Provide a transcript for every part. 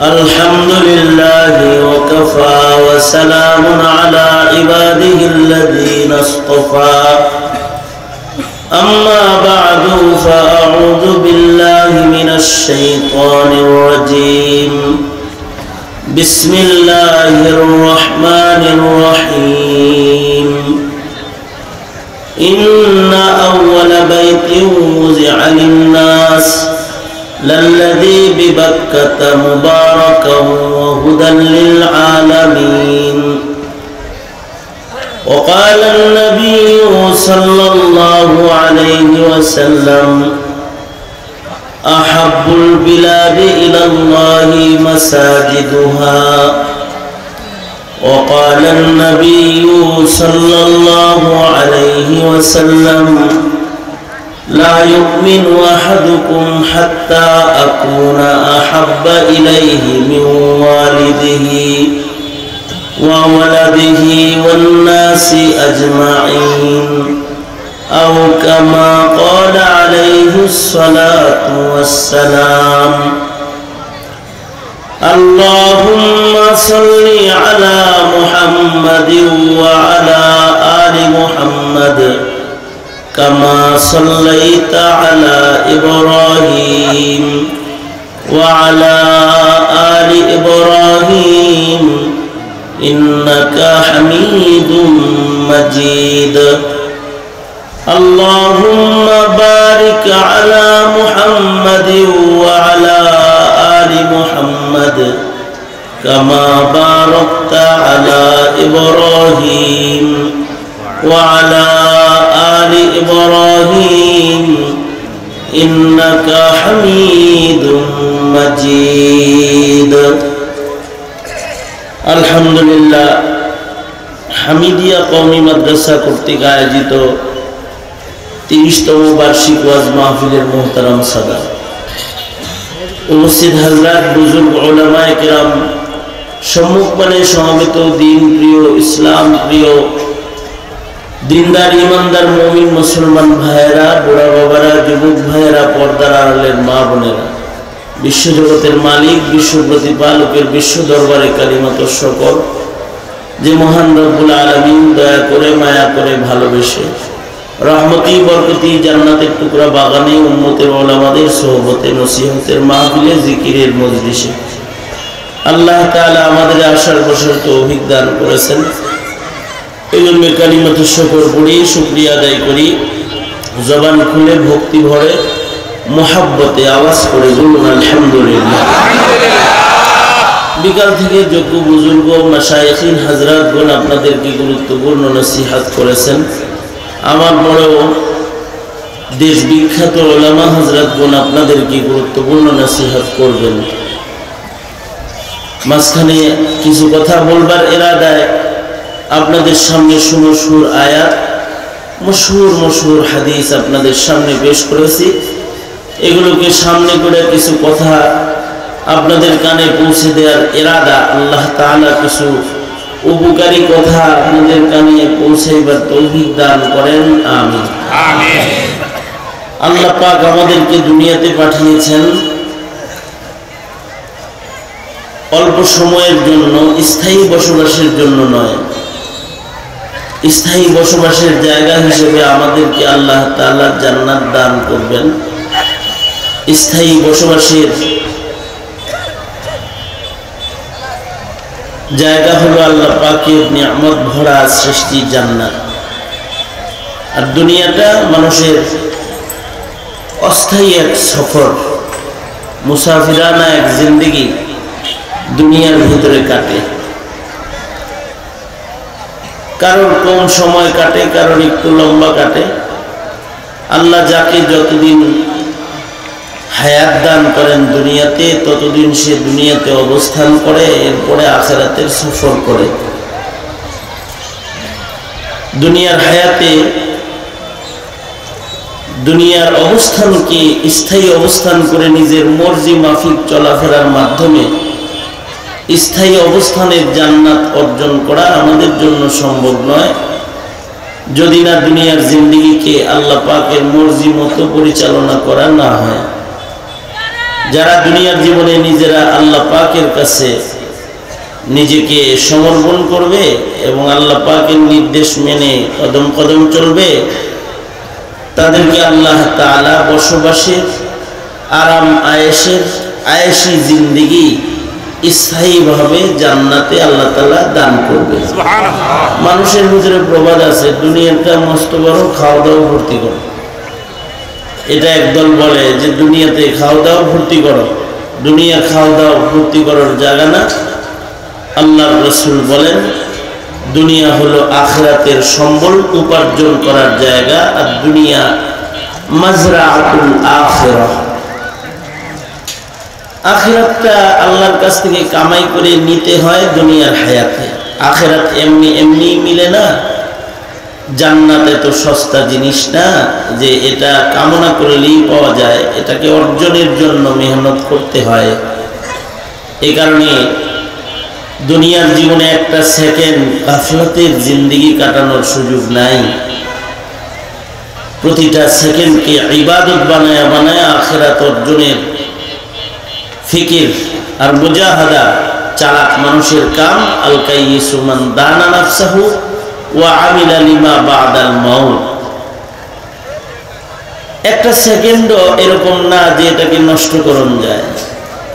الحمد لله وكفى وسلام على عباده الذين اصطفى أما بعد فأعوذ بالله من الشيطان الرجيم بسم الله الرحمن الرحيم إن أول بيت وضع للناس للذي ببكة مباركا وهدى للعالمين وقال النبي صلى الله عليه وسلم أحب البلاد إلى الله مساجدها وقال النبي صلى الله عليه وسلم لا يؤمن أحدكم حتى أكون أحب إليه من والده وولده والناس أجمعين أو كما قال عليه الصلاة والسلام اللهم صل على محمد وعلى آل محمد كما صليت على إبراهيم وعلى آل إبراهيم إنك حميد مجيد اللهم بارك على محمد وعلى آل محمد كما باركت على إبراهيم وعلى آل إبراهيم إنك حميد مجيد আলহামদুলিল্লাহ হামিদিয়া কওমি মাদ্রাসা কর্তৃক আয়োজিত 30তম বার্ষিক ওয়াজ মাহফিলের মুহতারাম সাদাত উপস্থিত হযরত বুজুর্গ উলামায়ে কিরাম সম্মুখপানে সমবেত দ্বীন প্রিয় ইসলাম প্রিয় দিনদার ইমানদার মুমিন মুসলমান ভাইয়েরা বুড়া বাবারা যুবক ভাইয়েরা পর্দার আড়ালের মা বোনেরা বিশ্বজগতের মালিক বিশ্ব প্রতিপালকের বিশ্ব দরবারে কালিমাত শকর যে মহান রব্বুল আলামিন দয়া করে মায়া করে ভালোবেসে রহমতি বরকতি জান্নাতের টুকরা বাগানে উম্মতের ওলামাদের সোহবতে নসিহতের মাহফিলে জিকিরের মজলিসে আল্লাহ তাআলা আমাদের আশার বসর তৌফিক দান করেছেন। এই জন্য কালিমাত শকর পড়ি শুকরিয়া আদায় করি জবান খুলে ভক্তি ভরে মোহাব্বতে আওয়াজ করে বলুন আলহামদুলিল্লাহ। বিকাল থেকে যোগ্য বুজুর্গ মাশায়েখিন হযরতগণ আপনাদেরকে গুরুত্বপূর্ণ নসিহত করেছেন। আমার বড় দেশ বিখ্যাত উলামা হযরতগণ আপনাদেরকে গুরুত্বপূর্ণ নসিহত করবেন। মাঝখানে কিছু কথা বলবার ইরাদায় আপনাদের সামনে সুমসুর আয়াত মশহুর হাদিস আপনাদের সামনে পেশ করেছি। এগুলোকে সামনে করে কিছু কথা আপনাদের কানে পৌঁছে দেওয়ার ইরাদা আল্লাহ তাআলা কিছু উপকারী কথা আপনাদের কানে পৌঁছাইবার তৌফিক দান করেন আমিন আমিন। আল্লাহ পাক আমাদেরকে দুনিয়াতে পাঠিয়েছেন অল্প সময়ের জন্য, স্থায়ী বসবাসের জন্য নয়। স্থায়ী বসবাসের জায়গা হিসেবে আমাদেরকে আল্লাহ তাআলা জান্নাত দান করবেন। স্থায়ী বসবাসের জায়গা হলো আল্লাহ পাকের নিয়ামত ভরা সৃষ্টি জান্নাত। আর দুনিয়াটা মানুষের অস্থায়ী এক সফর, মুসাফিরানা এক জিন্দেগি দুনিয়ার ভিতরে কাটে। কারোর কম সময় কাটে, কারোর একটু লম্বা কাটে। আল্লাহ যাকে যতদিন হায়াত দান করেন দুনিয়াতে ততদিন সে দুনিয়াতে অবস্থান করে, এরপরে আখিরাতের সফর করে। দুনিয়ার হায়াতে দুনিয়ার অবস্থানকে স্থায়ী অবস্থান করে নিজের মর্জি মাফিক চলাফেরার মাধ্যমে স্থায়ী অবস্থানের জান্নাত অর্জন করা আমাদের জন্য সম্ভব নয়। যদি না দুনিয়ার জিন্দেগিকে আল্লাহ পাকের মর্জি মতো পরিচালনা করা না হয়। যারা দুনিয়ার জীবনে নিজেরা আল্লাহ পাকের কাছে নিজেকে সমর্পণ করবে এবং আল্লাহ পাকের নির্দেশ মেনে কদম কদম চলবে, তাদেরকে আল্লাহ তাআলা বসবাসের আরাম আয়েশি জিন্দেগি স্থায়ীভাবে জান্নাতে আল্লাহ তাআলা দান করবে। মানুষের ভিতরে প্রবাদ আছে, দুনিয়াটা মস্ত বড়, খাওয়া দাওয়া ভর্তি করো। এটা একদল বলে যে দুনিয়াতে খাওয়া দাওয়া ভর্তি করো, দুনিয়া খাওয়া দাওয়া ভর্তি করার জায়গা না। আল্লাহর রাসূল বলেন দুনিয়া হলো আখিরাতের সম্বল উপার্জন করার জায়গা, আর দুনিয়া মাজরাআতুল আখিরাহ। আখিরাতটা আল্লাহর কাছ থেকে কামাই করে নিতে হয় দুনিয়ার হায়াতে। আখিরাত এমনি এমনি মিলে না। জান্নাতে তো সস্তা জিনিস না যে এটা কামনা করলেই পাওয়া যায়, এটাকে অর্জনের জন্য মেহনত করতে হয়। এই কারণে দুনিয়ার জীবনে একটা সেকেন্ড গাফলাতের জিন্দেগি কাটানোর সুযোগ নাই। প্রতিটা সেকেন্ডকে ইবাদত বানায়া বানায়া আখিরাত অর্জনের ফিকির আর মুজাহাদা চালাক মানুষের কাম। আল কাইয়িসু মান দানা নাফসাহু ওয়া আমিলা লিমা বাদাল মাউত। একটা সেকেন্ডও এরকম না যে এটাকে নষ্ট করন যায়।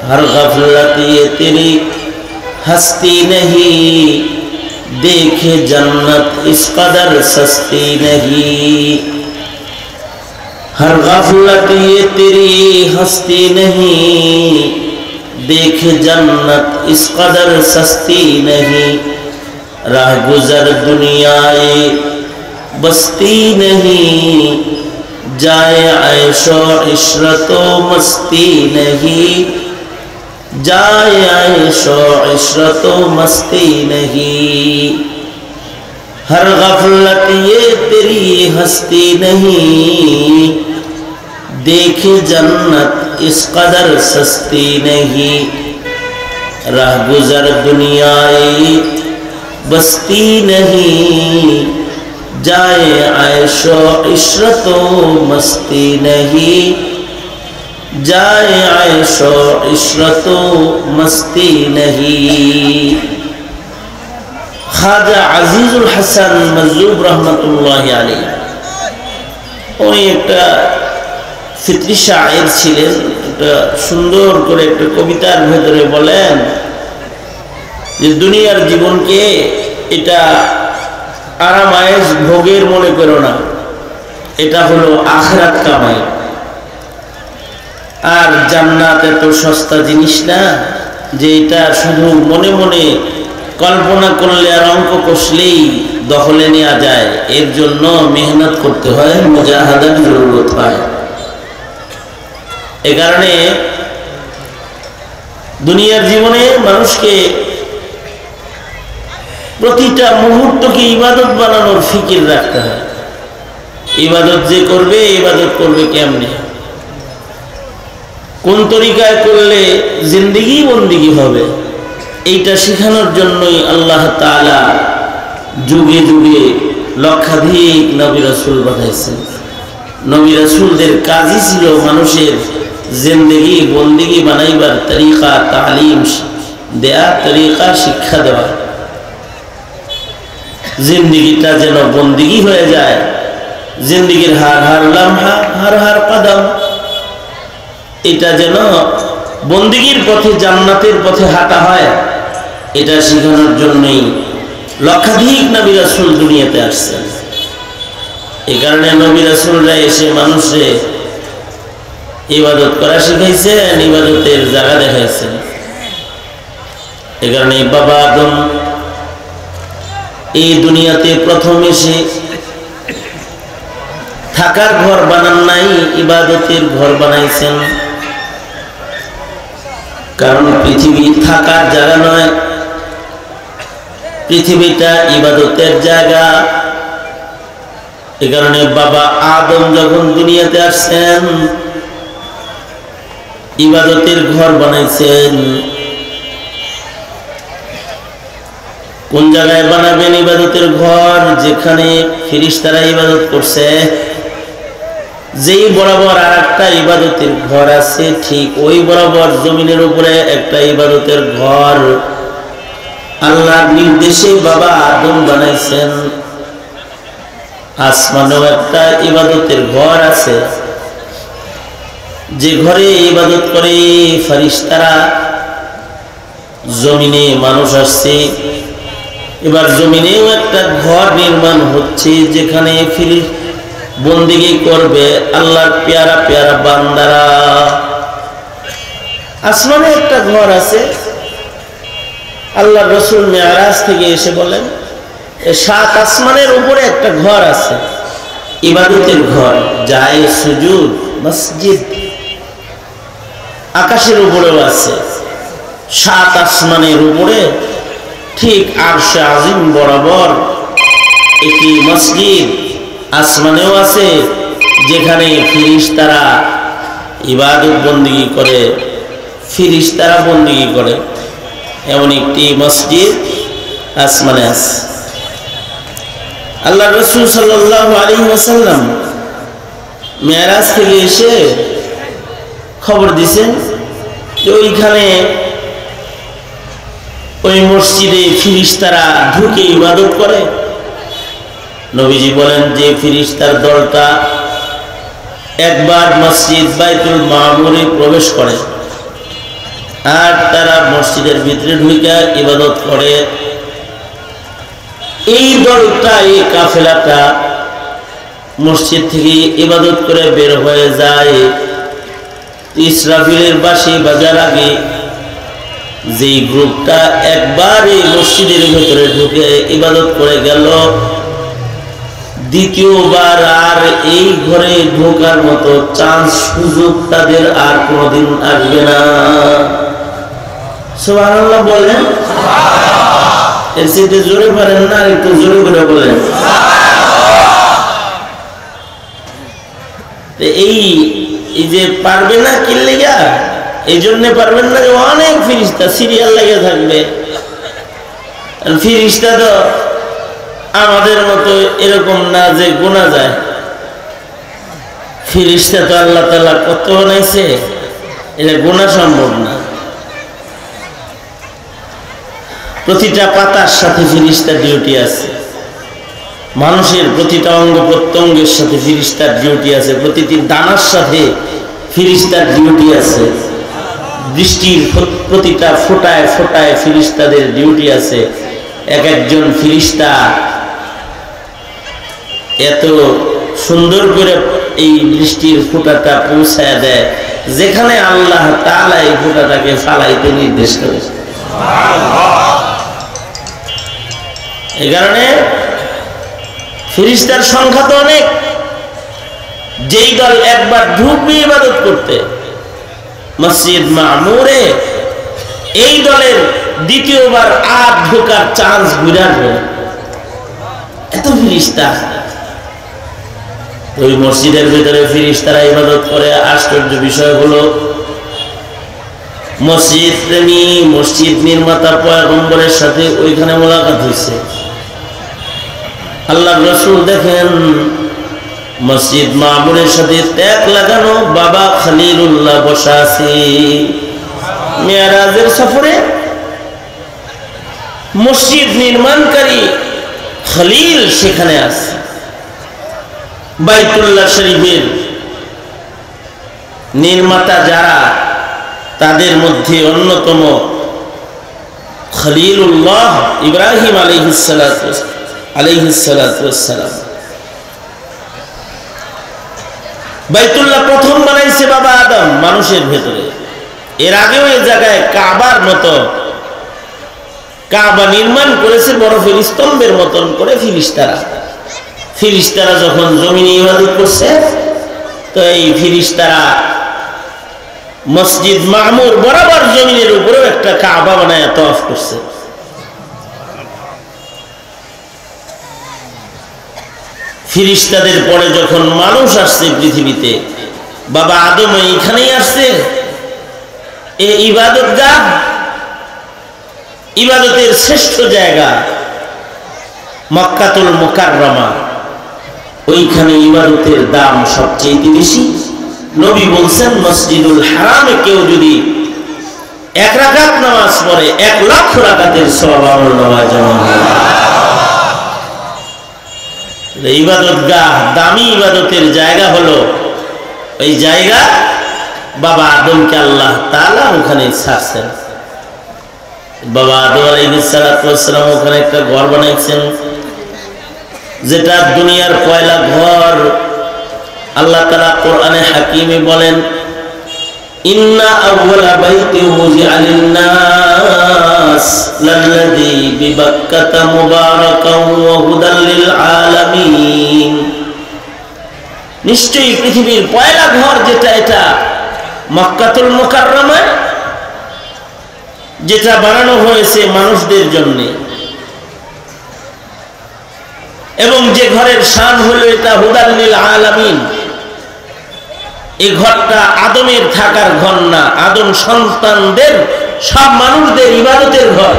হর গাফলাতি তেরি हस्ती नहीं, देखे जन्नत इस कदर सस्ती नहीं। हर गफलत ये तेरी हस्ती नहीं, देखे जन्नत इस कदर सस्ती नहीं। राह गुजर दुनियाए बस्ती नहीं, जाए ऐशो इशरतो मस्ती नहीं। जाए ऐशो इशरतो मस्ती नहीं। हर गफलत ये तेरी हस्ती नहीं, देखे जन्नत इस कदर सस्ती नहीं। राह गुजर दुनियाए बस्ती नहीं, जाए ऐशो इशरतो मस्ती नहीं। जाए ऐशो इशरतो मस्ती नहीं। खाजा আজিজুল হাসান মজলুব রহমতুল্লাহি আলাইহি উনি একটা ফিতরি শায়ের ছিলেন। একটা সুন্দর করে একটা কবিতার ভেতরে বলেন যে দুনিয়ার জীবনকে এটা আরাম আয়েশ ভোগের মনে করো না, এটা হলো আখিরাত কামাই। আর জান্নাত এত সস্তা জিনিস না যে এটা শুধু মনে মনে কল্পনা করলে আর অঙ্ক কষলেই দখলে নেওয়া যায়। এর জন্য মেহনত করতে হয়, মুজাহাদার জরুরত হয়। এ কারণে দুনিয়ার জীবনে মানুষকে প্রতিটা মুহূর্তকে ইবাদত বানানোর ফিকির রাখতে হয়। ইবাদত যে করবে, ইবাদত করবে কেমনে, কোন তরিকায় করলে জিন্দেগি বন্দিগি হবে, এইটা শেখানোর জন্যই আল্লাহ তাআলা যুগে যুগে লক্ষাধিক নবী রাসূল পাঠাইছেন। নবী রাসূলদের কাজই ছিল মানুষের জিন্দেগি বন্দিগি বানাইবার তরিকা তালিম দেয়া, তরিকা শিক্ষা দেওয়া। জিন্দেগিটা যেন বন্দিগি হয়ে যায়, জিন্দেগির হার হার লামহা হার হার কদম, এটা যেন বন্দিগির পথে জান্নাতের পথে হাঁটা হয়, এটা শেখানোর জন্যই লক্ষাধিক নবী রাসূল দুনিয়াতে আসছেন। এই কারণে নবী রাসূলরা এসে মানুষে ইবাদত করা শিখাইছেন, ইবাদতের জায়গা দেখাইছেন। এই কারণে বাবা আদম এই দুনিয়াতে প্রথম এসে থাকার ঘর বানান নাই, ইবাদতের ঘর বানাইছেন। কারণ পৃথিবী থাকার জায়গা নয়, পৃথিবীটা ইবাদতের জায়গা। এ কারণে বাবা আদম যখন দুনিয়াতে আসছেন ইবাদতের ঘর বানাইছেন। কোন জায়গায় বানাবেন ইবাদতের ঘর? যেখানে ফেরেশতারা ইবাদত করছে, যেই বরাবর আর একটা ইবাদতের ঘর আছে, ঠিক ওই বরাবর জমিনের উপরে একটা ইবাদতের ঘর আল্লাহর নির্দেশে বাবা আদম বানাইছেন। আসমানেও একটা ইবাদতের ঘর আছে, যে ঘরে ইবাদত করে ফেরেশতারা। জমিনে মানুষ আসছে, এবার জমিনেও একটা ঘর নির্মাণ হচ্ছে, যেখানে বন্দেগী করবে আল্লাহর পেয়ারা পেয়ারা বান্দারা। আসমানে একটা ঘর আছে। আল্লাহ রসুল মেরাজ থেকে এসে বলেন, 7 আসমানের উপরে একটা ঘর আছে, ইবাদতের ঘর, যায় সুজুদ মসজিদ। আকাশের উপরেও আছে, 7 আসমানের উপরে ঠিক আরশে আজিম বরাবর একটি মসজিদ আসমানেও আছে, যেখানে ফেরেশতারা ইবাদত বন্দেগী করে, ফেরেশতারা বন্দেগী করে, এমন একটি মসজিদ আসমানে আছে। আল্লাহ রাসূল সাল্লাল্লাহু আলাইহি ওয়াসাল্লাম মেরাজ থেকে এসে খবর দিয়েছেন যে ওইখানে ওই মসজিদে ফেরেশতারা ঢুকে ইবাদত করে। নবীজি বলেন যে ফেরেশতার দলটা একবার মসজিদ বাইতুল মামুরে প্রবেশ করে, আর তারা মসজিদের ভিতরে ঢুকে ইবাদত করে। এই দলটা, এই কাফেলাটা মসজিদ থেকে ইবাদত করে বের হয়ে যায়। ইসরাফিলের বাঁশি বাজার আগে যেই গ্রুপটা একবার এই মসজিদের ভিতরে ঢুকে ইবাদত করে গেল, দ্বিতীয়বার আর এই ঘরে ঢোকার মতো চান্স সুযোগ তাদের আর কোনোদিন আসবে না। সুবহানাল্লাহ বলেন। এর চেয়ে জোরে পারেন না, একটু জোরে করে বলেন। এই যে পারবে না কি লেগা, এই জন্য পারবেন না যে অনেক ফেরেশতা সিরিয়াল লেগে থাকবে। ফেরেশতা তো আমাদের মতো এরকম না যে গোনা যায়। ফেরেশতা তো আল্লাহ তাআলা কত বানাইছে, এটা গোনা সম্ভব না। প্রতিটা পাতার সাথে ফেরেশতার ডিউটি আছে, মানুষের প্রতিটা অঙ্গ প্রত্যঙ্গের সাথে ফেরেশতার ডিউটি আছে, প্রতিটি দানার সাথে ফেরেশতার ডিউটি আছে, বৃষ্টির প্রতিটা ফোঁটায় ফোঁটায় ফেরেশতাদের ডিউটি আছে। এক একজন ফেরেশতা এত সুন্দর করে এই বৃষ্টির ফোঁটাটা পৌঁছায় দেয়, যেখানে আল্লাহ তাআলা এই ফোঁটাটাকে ফালাইতে নির্দেশ করেছে। এই কারণে ফেরেশতার সংখ্যা তো অনেক। যেই দল একবার ঢুকবে ইবাদত করতে মসজিদ মামুরে, এই দলের দ্বিতীয়বার আর ঢোকার চান্স বিরাট হবে। এত ফেরেশতা ওই মসজিদের ভিতরে ফেরেশতারা ইবাদত করে। আশ্চর্য বিষয় হলো, মসজিদ নির্মাতা পয়গম্বরের সাথে ওইখানে মোলাকাত হয়েছে। আল্লাহ রাসূল দেখেন মসজিদ মামুরের সাথে ট্যাগ লাগানো বাবা খলিলুল্লাহ বসা আছে। মেরাজের সফরে মসজিদ নির্মাণকারী খলিল সেখানে আছে। বাইতুল্লাহ শরীফের নির্মাতা যারা, তাদের মধ্যে অন্যতম খলিলুল্লাহ ইব্রাহিম আলাইহিস সালাতু ওয়াসসালাম। বাইতুল্লাহ প্রথম বানাইছে বাবা আদম মানুষের ভেতরে। এর আগেও এই জায়গায় কাবার মতো কাবা নির্মাণ করেছে বড় স্তম্ভের মতন করে ফেরেশতারা যখন জমিনে ইবাদত করছে, তো এই ফেরেশতারা মসজিদ মামুর বরাবর জমিনের উপরেও একটা কাবা বানায় তওয়াফ করছে। ফেরেশতাদের পরে যখন মানুষ আসছে পৃথিবীতে, বাবা আদম এইখানেই আসছে। এই ইবাদতগাহ, ইবাদতের শ্রেষ্ঠ জায়গা মক্কাতুল মুকাররমা। ওইখানে ইবাদতের দাম সবচেয়ে বেশি। নবী বলছেন মসজিদুল হারামে কেউ যদি 1 রাকাত নামাজ পড়ে 1 লক্ষ রাকাতের সওয়াব আমলনামায় জমা হয়। ইবাদতগাহ, দামি ইবাদতের জায়গা হলো ওই জায়গা বাবা আদমকে আল্লাহ তাআলা ওখানে ছাড়ছেন। বাবা আদম আলাইহিস সালাম ওখানে একটা ঘর বানাইছেন, যেটা দুনিয়ার পয়লা ঘর। আল্লাহ তাআলা কোরআনে হাকিমে বলেন, ইন্না আউওয়ালা বাইতি উযিআ লিন-নাস লাল্লাযী বিবাক্কাতা মুবারাকান ওয়া হুদাল লিল আলামিন। নিশ্চয়ই পৃথিবীর পয়লা ঘর যেটা, এটা মক্কাতুল মুকাররমায়, যেটা বানানো হয়েছে মানুষদের জন্য, এবং যে ঘরের শান হলো এটা হুদাল লিল আলামিন। এই ঘরটা আদমের থাকার ঘর না, আদম সন্তানদের, সব মানুষদের ইবাদতের ঘর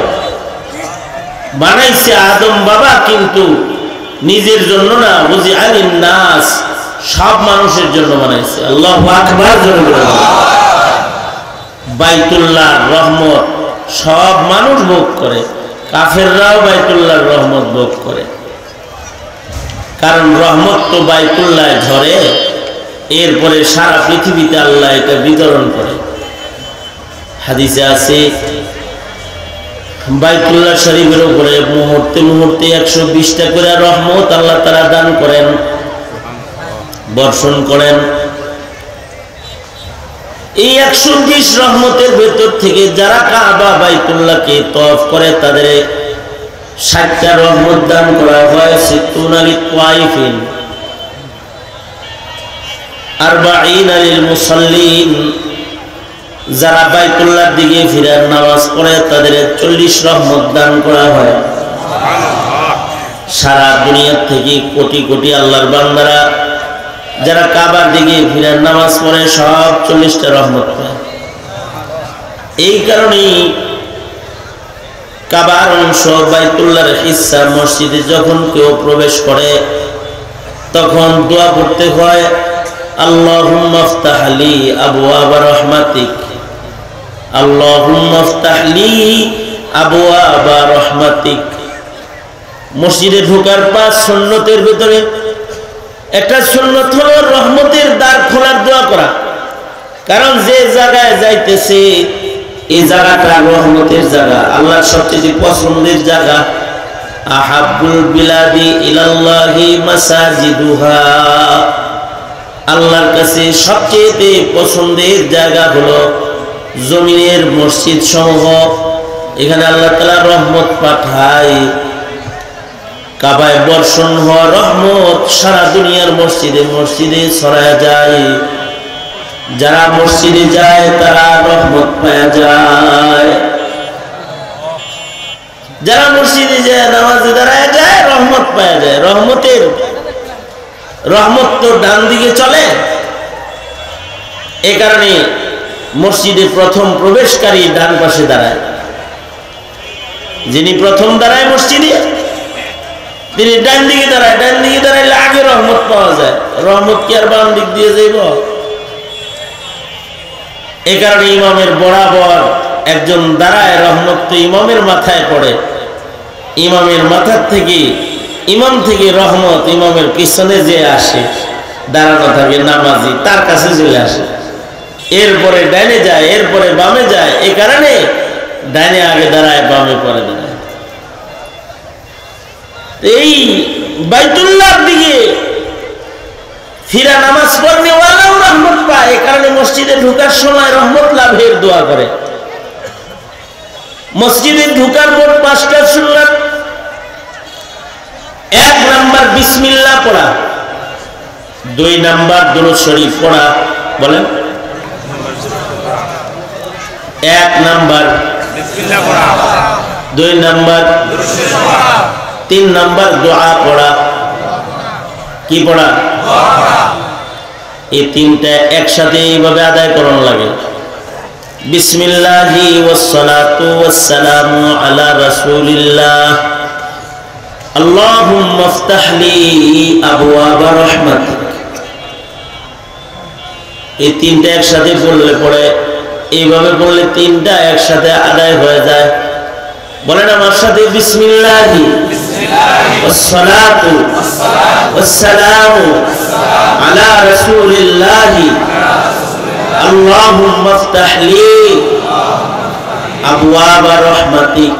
বানাইছে আদম বাবা, কিন্তু নিজের জন্য না, উযিআ লিন-নাস, সব মানুষের জন্য বানাইছে। আল্লাহু আকবার। বাইতুল্লাহর রহমত সব মানুষ ভোগ করে, কাফেররাও বাইতুল্লাহর রহমত ভোগ করে, কারণ রহমত তো বাইতুল্লাহ ঝরে, এরপরে সারা পৃথিবীতে আল্লাহ এটা বিতরণ করে। হাদিসে আছে বাইতুল্লাহ শরীফের উপরে মুহূর্তে মুহূর্তে 120টা করে রহমত আল্লাহ তাআলা দান করেন, বর্ষণ করেন। এই 120 রহমতের ভেতর থেকে যারা কাবা বাইতুল্লাহকে তওয়াফ করে তাদের 60টা রহমত দান করা হয়। 60 লিত-তাওয়াইফিন, 40 লিল মুসাল্লিন, যারা বাইতুল্লাহর দিকে ফিরে নামাজ পড়ে তাদের 40 রহমত দান করা হয়। সারা দুনিয়া থেকে কোটি কোটি আল্লাহর বান্দারা যারা কাবার দিকে ফিরে নামাজ পড়ে সব 40টা রহমত পায়। এই কারণেই কাবার অংশ, বাইতুল্লাহর হিস্সা মসজিদে যখন কেউ প্রবেশ করে তখন দোয়া করতে হয়, আল্লাহুম্মা ইফতাহ লি আবওয়াব রাহমাতিক, আল্লাহুম্মা ইফতাহ লি আবওয়াব রাহমাতিক। মসজিদে ঢোকার 5 সুন্নতের ভিতরে একটা সুন্নত হলো রহমতের দ্বার খোলার দোয়া করা, কারণ যে জায়গায় যাইতেছে এই জায়গাটা রহমতের জায়গা, আল্লাহর সবচেয়ে পছন্দের জায়গা। আহাব্বুল বিলাদি ইলাল্লাহি মাসাজিদুহা, আল্লাহর কাছে সবচেয়ে পছন্দের জায়গা হলো জমিনের মসজিদ সমূহ। এখানে আল্লাহ তাআলা রহমত পাঠায়, কাবায় বর্ষণ হওয়া রহমত সারা দুনিয়ার মসজিদে মসজিদে ছড়ায় যায়। যারা মসজিদে যায় তারা রহমত পাওয়া যায়, যারা মসজিদে যায় নামাজে দাঁড়ায় যায় রহমত পাওয়া যায়। রহমত তো ডান দিকে চলে, এ কারণে মসজিদে প্রথম প্রবেশকারী ডান পাশে দাঁড়ায়। যিনি প্রথম দাঁড়ায় মসজিদে তিনি ডান দিকে দাঁড়ায়, ডান দিকে দাঁড়াইলে আগে রহমত পাওয়া যায়। রহমত কি আর বাম দিক দিয়ে যাইব? এ কারণে ইমামের বরাবর একজন দাঁড়ায়, রহমত তো ইমামের মাথায় পড়ে, ইমামের মাথার থেকে, ইমাম থেকে রহমত ইমামের পিছনে যে আসে, দাঁড়ানো থাকে নামাজি, তার কাছে চলে আসে, এরপরে ডাইনে যায়, এরপরে বামে যায়। এই কারণে ডাইনে আগে দাঁড়ায়, বামে পরে দাঁড়ায়। এই বাইতুল্লাহর দিকে ফিরা নামাজ পড়লে ওয়ালাও রহমত পায়। এই কারণে মসজিদে ঢোকার সময় রহমত লাভের দোয়া করে। মসজিদে ঢোকার পর 5টা সুন্নাত। 1 নাম্বার বিসমিল্লাহ পড়া, 2 নাম্বার দুরূদ শরীফ পড়া। বলেন 1 নাম্বার বিসমিল্লাহ পড়া, 2 নাম্বার দুরূদ শরীফ পড়া, 3 নাম্বার দোয়া পড়া। কি পড়া? দোয়া পড়া। এই 3টা একসাথে এইভাবে আদায় করানো লাগে। বিসমিল্লাহি ওয়াস সালাতু ওয়াস সালামু আলা রাসূলিল্লাহ, আল্লাহুম্মা ইফতাহ লি আবওয়াবা রাহমাতিক। এই তিনটা একসাথে পড়লে পরে, এইভাবে পড়লে তিনটা একসাথে আদায় হয়ে যায়। বলেন আমার সাথে, বিসমিল্লাহি ওয়াসসালাতু ওয়াসসালামু আলা রাসূলিল্লাহি আল্লাহুম্মা ইফতাহ লি আবওয়াবা রাহমাতিক।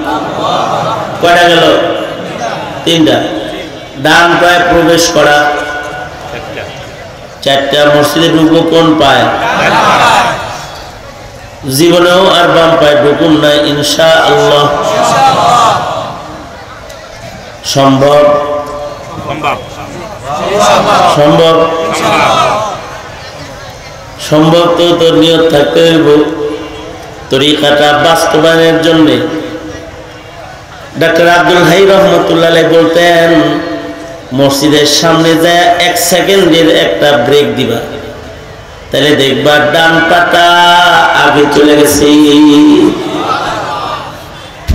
কয়টা গেল? তিনটা। ডান পায়ে প্রবেশ করা, চারটা। মসজিদে ঢুকবো কোন পায়ে? জীবনেও আর বাম পায়ে ঢুকুম না ইনশাআল্লাহ। সম্ভব? সম্ভব? সম্ভব তো তোর নিয়ত থাকতে হইব তরিকাটা বাস্তবায়নের জন্য। ডাক্তার আব্দুল হাই রহমতুল্লাহ বলতেন, মসজিদের সামনে যায় 1 সেকেন্ডের একটা ব্রেক দিবা, তাহলে দেখবা ডান পাটা আগে চলে গেছে।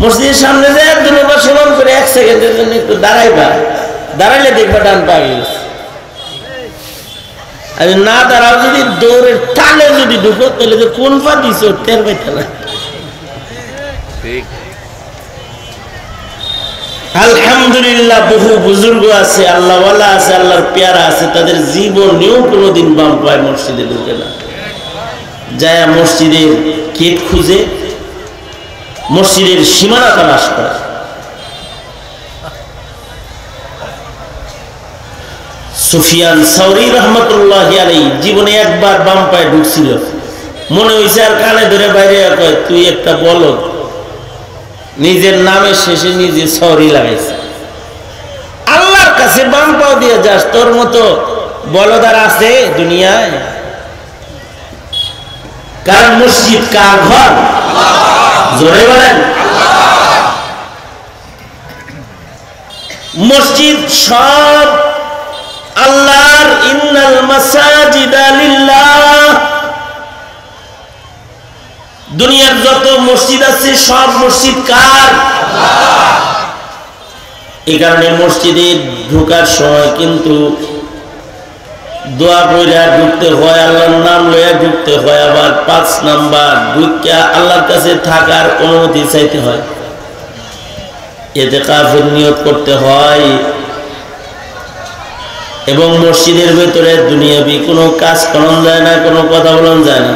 মসজিদের সামনে যায় দুবার সমান করে 1 সেকেন্ডের জন্য একটু দাঁড়াইবা, দাঁড়াইলে দেখবা ডান পা আগে গেছে। আর না দাঁড়াও, যদি দৌড়ের টানে যদি ঢুকো, তাহলে যে কোন পা দিছো টের পাইতে না। আলহামদুলিল্লাহ, বহু বুজুর্গ আছে, আল্লাহওয়ালা আছে, আল্লাহর পেয়ারা আছে, তাদের জীবনেও কোনোদিন বাম পায় মসজিদে ঢুকে না। যায় মসজিদের গেট খুঁজে, মসজিদের সীমানা তালাশ করে। সুফিয়ান সাউরি রহমতুল্লাহি আলাইহি জীবনে একবার বাম পায়ে ঢুকছিল, মনে হয়েছে আর কানে ধরে বাইরে কয়, তুই একটা বলদ। নিজের নামের শেষে নিজে সরি লাগাইছে। আল্লাহর কাছে বাম পাও দিয়ে যাস, তোর মতো বলদার আছে দুনিয়ায়? কারণ মসজিদ কার ঘর? জোরে বলেন। মসজিদ সব আল্লাহর। ইন্নাল মাসাজিদা লিল্লাহ। দুনিয়ার যত মসজিদ আছে সব মসজিদ কার? এই কারণে মসজিদে ঢোকার সময় কিন্তু দোয়া কইরা ঢুকতে হয়, আল্লাহর নাম লইয়া ঢুকতে হয়। আবার 5 নাম্বার ঢুকিয়া আল্লাহর কাছে থাকার অনুমতি চাইতে হয়, ইতিকাফের নিয়ত করতে হয়। এবং মসজিদের ভেতরে দুনিয়াবি কোনো কাজ করা যায় না, কোনো কথা বলা যায় না।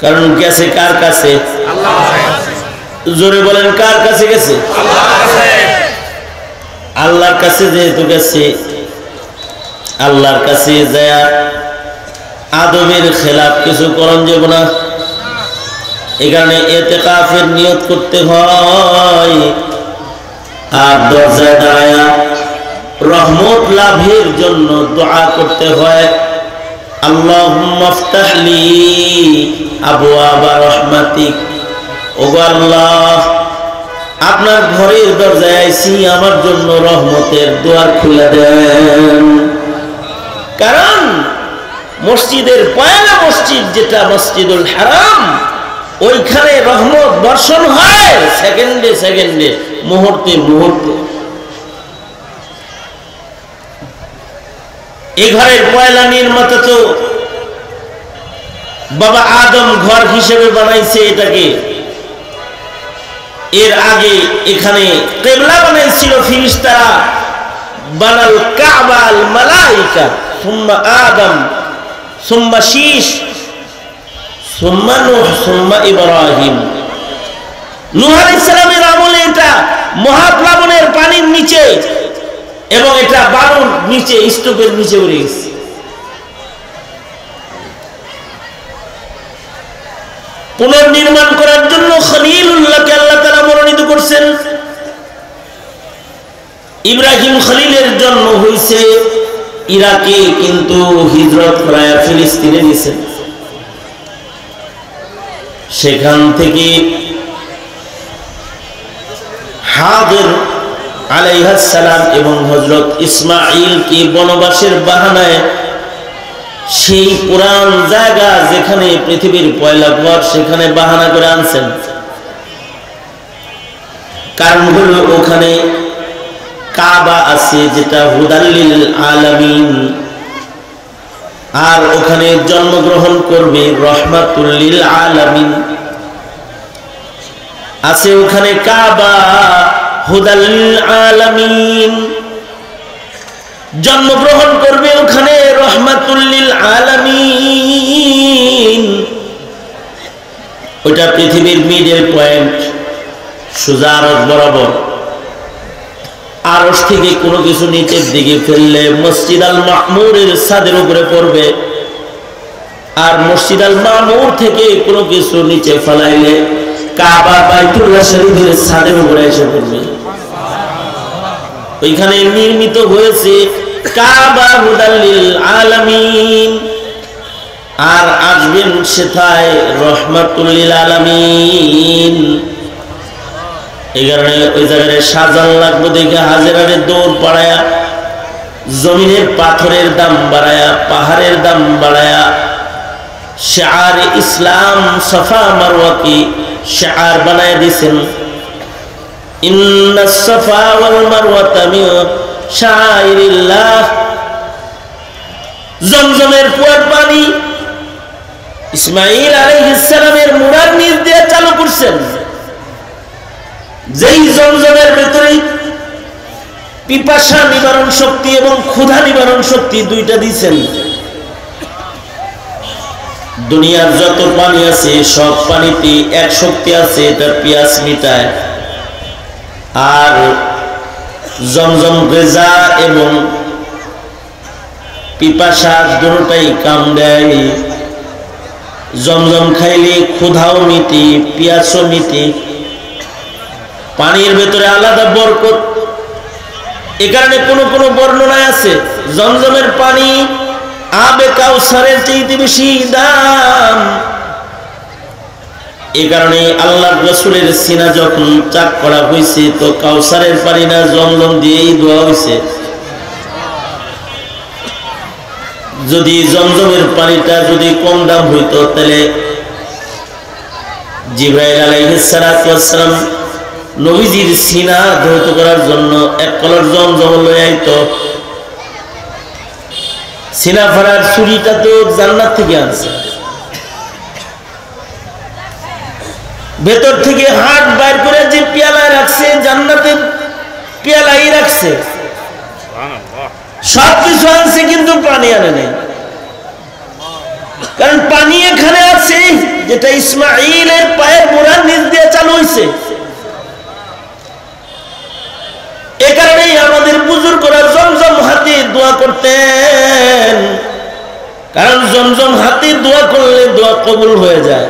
কারণ গেছে কার কাছে? জোরে বলেন, কার কাছে গেছে? আল্লাহর কাছে। যেহেতু গেছে, আল্লাহর কাছে যায় আদবের খেলাফ কিছু করণ যাব না। এই কারণে ইতিকাফের নিয়ত করতে হয়। আর দরজায় দাঁড়ায়া রহমত লাভের জন্য দোয়া করতে হয়, আল্লাহুম্মা ইফতাহ লি আবওয়াবা রাহমাতিক। ওগো আল্লাহ, আপনার ঘরের দরজায় আইছি, আমার জন্য রহমতের দুয়ার খুলে দেন। কারণ মসজিদের পয়লা মসজিদ যেটা মসজিদুল হারাম, ওইখানে রহমত বর্ষণ হয় সেকেন্ডে সেকেন্ডে, মুহূর্তে মুহূর্তে। এই ঘরের পয়লা নির্মাতা তো বাবা আদম ঘর হিসেবে বানাইছে এটাকে। এর আগে এখানে কিবলা বানাইছিল ফেরেশতারা, বানাল কাবা আল মালাইকা, সুম্মা আদম, সুম্মা শীশ, সুম্মা নূহ, সুম্মা ইব্রাহিম। নূহ আলাইহিস সালামের আমলে এটা মহাপ্লাবনের পানির নিচে, এবং এটা বালুর নিচে, স্তূপের নিচে উড়ে গেছে। পুনর্নির্মাণ করার জন্য খলিলুল্লাহকে আল্লাহ তাআলা মনোনীত করছেন। ইব্রাহিম খলিলের জন্ম হয়েছে ইরাকে, কিন্তু হিজরত করে ফিলিস্তিনে গেছেন। সেখান থেকে হাজর আলাইহিস সালাম এবং হযরত ইসমাঈলকে বনবাসের বাহানায় সেই পুরান জায়গা যেখানে পৃথিবীর পয়লা ঘর, সেখানে বাহানা করে আনছেন। কারণ হলো ওখানে কাবা আছে যেটা হুদাল্লিল আলামিন, আর ওখানে জন্মগ্রহণ করবে রহমাতুল লিল আলামিন। আছে ওখানে কাবা হুদাল্লিল আলামিন, জন্মগ্রহণ করবে ওখানে রহমাতুল লিল আলামিন। ওটা পৃথিবীর মিডল পয়েন্ট, সোজা আরশ বরাবর। আরশ থেকে কোনো কিছু নিচের দিকে ফেললে মসজিদ আল মামুরের ছাদের উপরে পড়বে, আর মসজিদ আল মামুর থেকে কোনো কিছু নিচে ফেলাইলে কাবা বাইতুল্লাহ শরীফের ছাদের উপরে এসে পড়বে। ওইখানে নির্মিত হয়েছে কাবা হুদাল্লিল আলামিন, আর আসবেন সেথায় রহমাতুল লিল আলামিন। এই কারণে ওই জায়গায় সাজান লাগবে দেখে হাজেরারে দৌড় পাড়ায়া, জমিনের পাথরের দাম বাড়ায়া, পাহাড়ের দাম বাড়ায়া, শিআর ইসলাম সাফা মারওয়া কি শিআর বানায় দিয়েছেন। ইন্নাস সাফা ওয়াল মারওয়াতা মিন শাআইরিল্লাহ। জমজমের কুয়ার পানি ইসমাঈল আলাইহিস সালামের মুরার নিজ দিয়ে চালু করছেন, যেই জমজমের ভেতরে পিপাসা নিবারণ শক্তি এবং ক্ষুধা নিবারণ শক্তি দুইটা দিয়েছেন। দুনিয়ার যত পানি আছে সব পানিতে এক শক্তি আছে, এটা পিয়াস মিটায়। আর জমজম গেজা এবং পিপাসা দুটোটাই কাম দেয়। জমজম খাইলে ক্ষুধাও মিটে, পিয়াসও মিটে। পানির ভেতরে আলাদা বরকত। এ কারণে কোনো কোনো বর্ণনায় আছে জমজমের পানি আবে কাউসারের চেয়ে বেশি দাম। এ কারণে আল্লাহর রাসূলের সিনা যখন চাক করা হয়েছে তো কাউসারের পানি না জমজম দিয়েই দোয়া হয়েছে। যদি জমজমের পানিটা যদি কম দাম হইতো তাহলে জিবরাইল আলাইহিস সালাতু ওয়াস সালাম নবীজির সিনা ধৌত করার জন্য এক কলর জমজম লয়ে আইতো। সিনা ফাড়ার ছুরিটা তো জান্নাত থেকে আনছে, ভেতর থেকে হাত বাইর করে যে পেয়ালায় রাখছে জান্নাতের পেয়ালাই রাখছে, সব কিছু আনছে কিন্তু পানি আনে নাই। কারণ পানি এখানে আছে যেটা ইসমাঈলের পায়ের মোড়ার নিচ দিয়ে চালু হয়েছে। এ কারণেই আমাদের বুজুর্গরা জমজম হাতে দোয়া করতেন, কারণ জমজম হাতে দোয়া করলে দোয়া কবুল হয়ে যায়।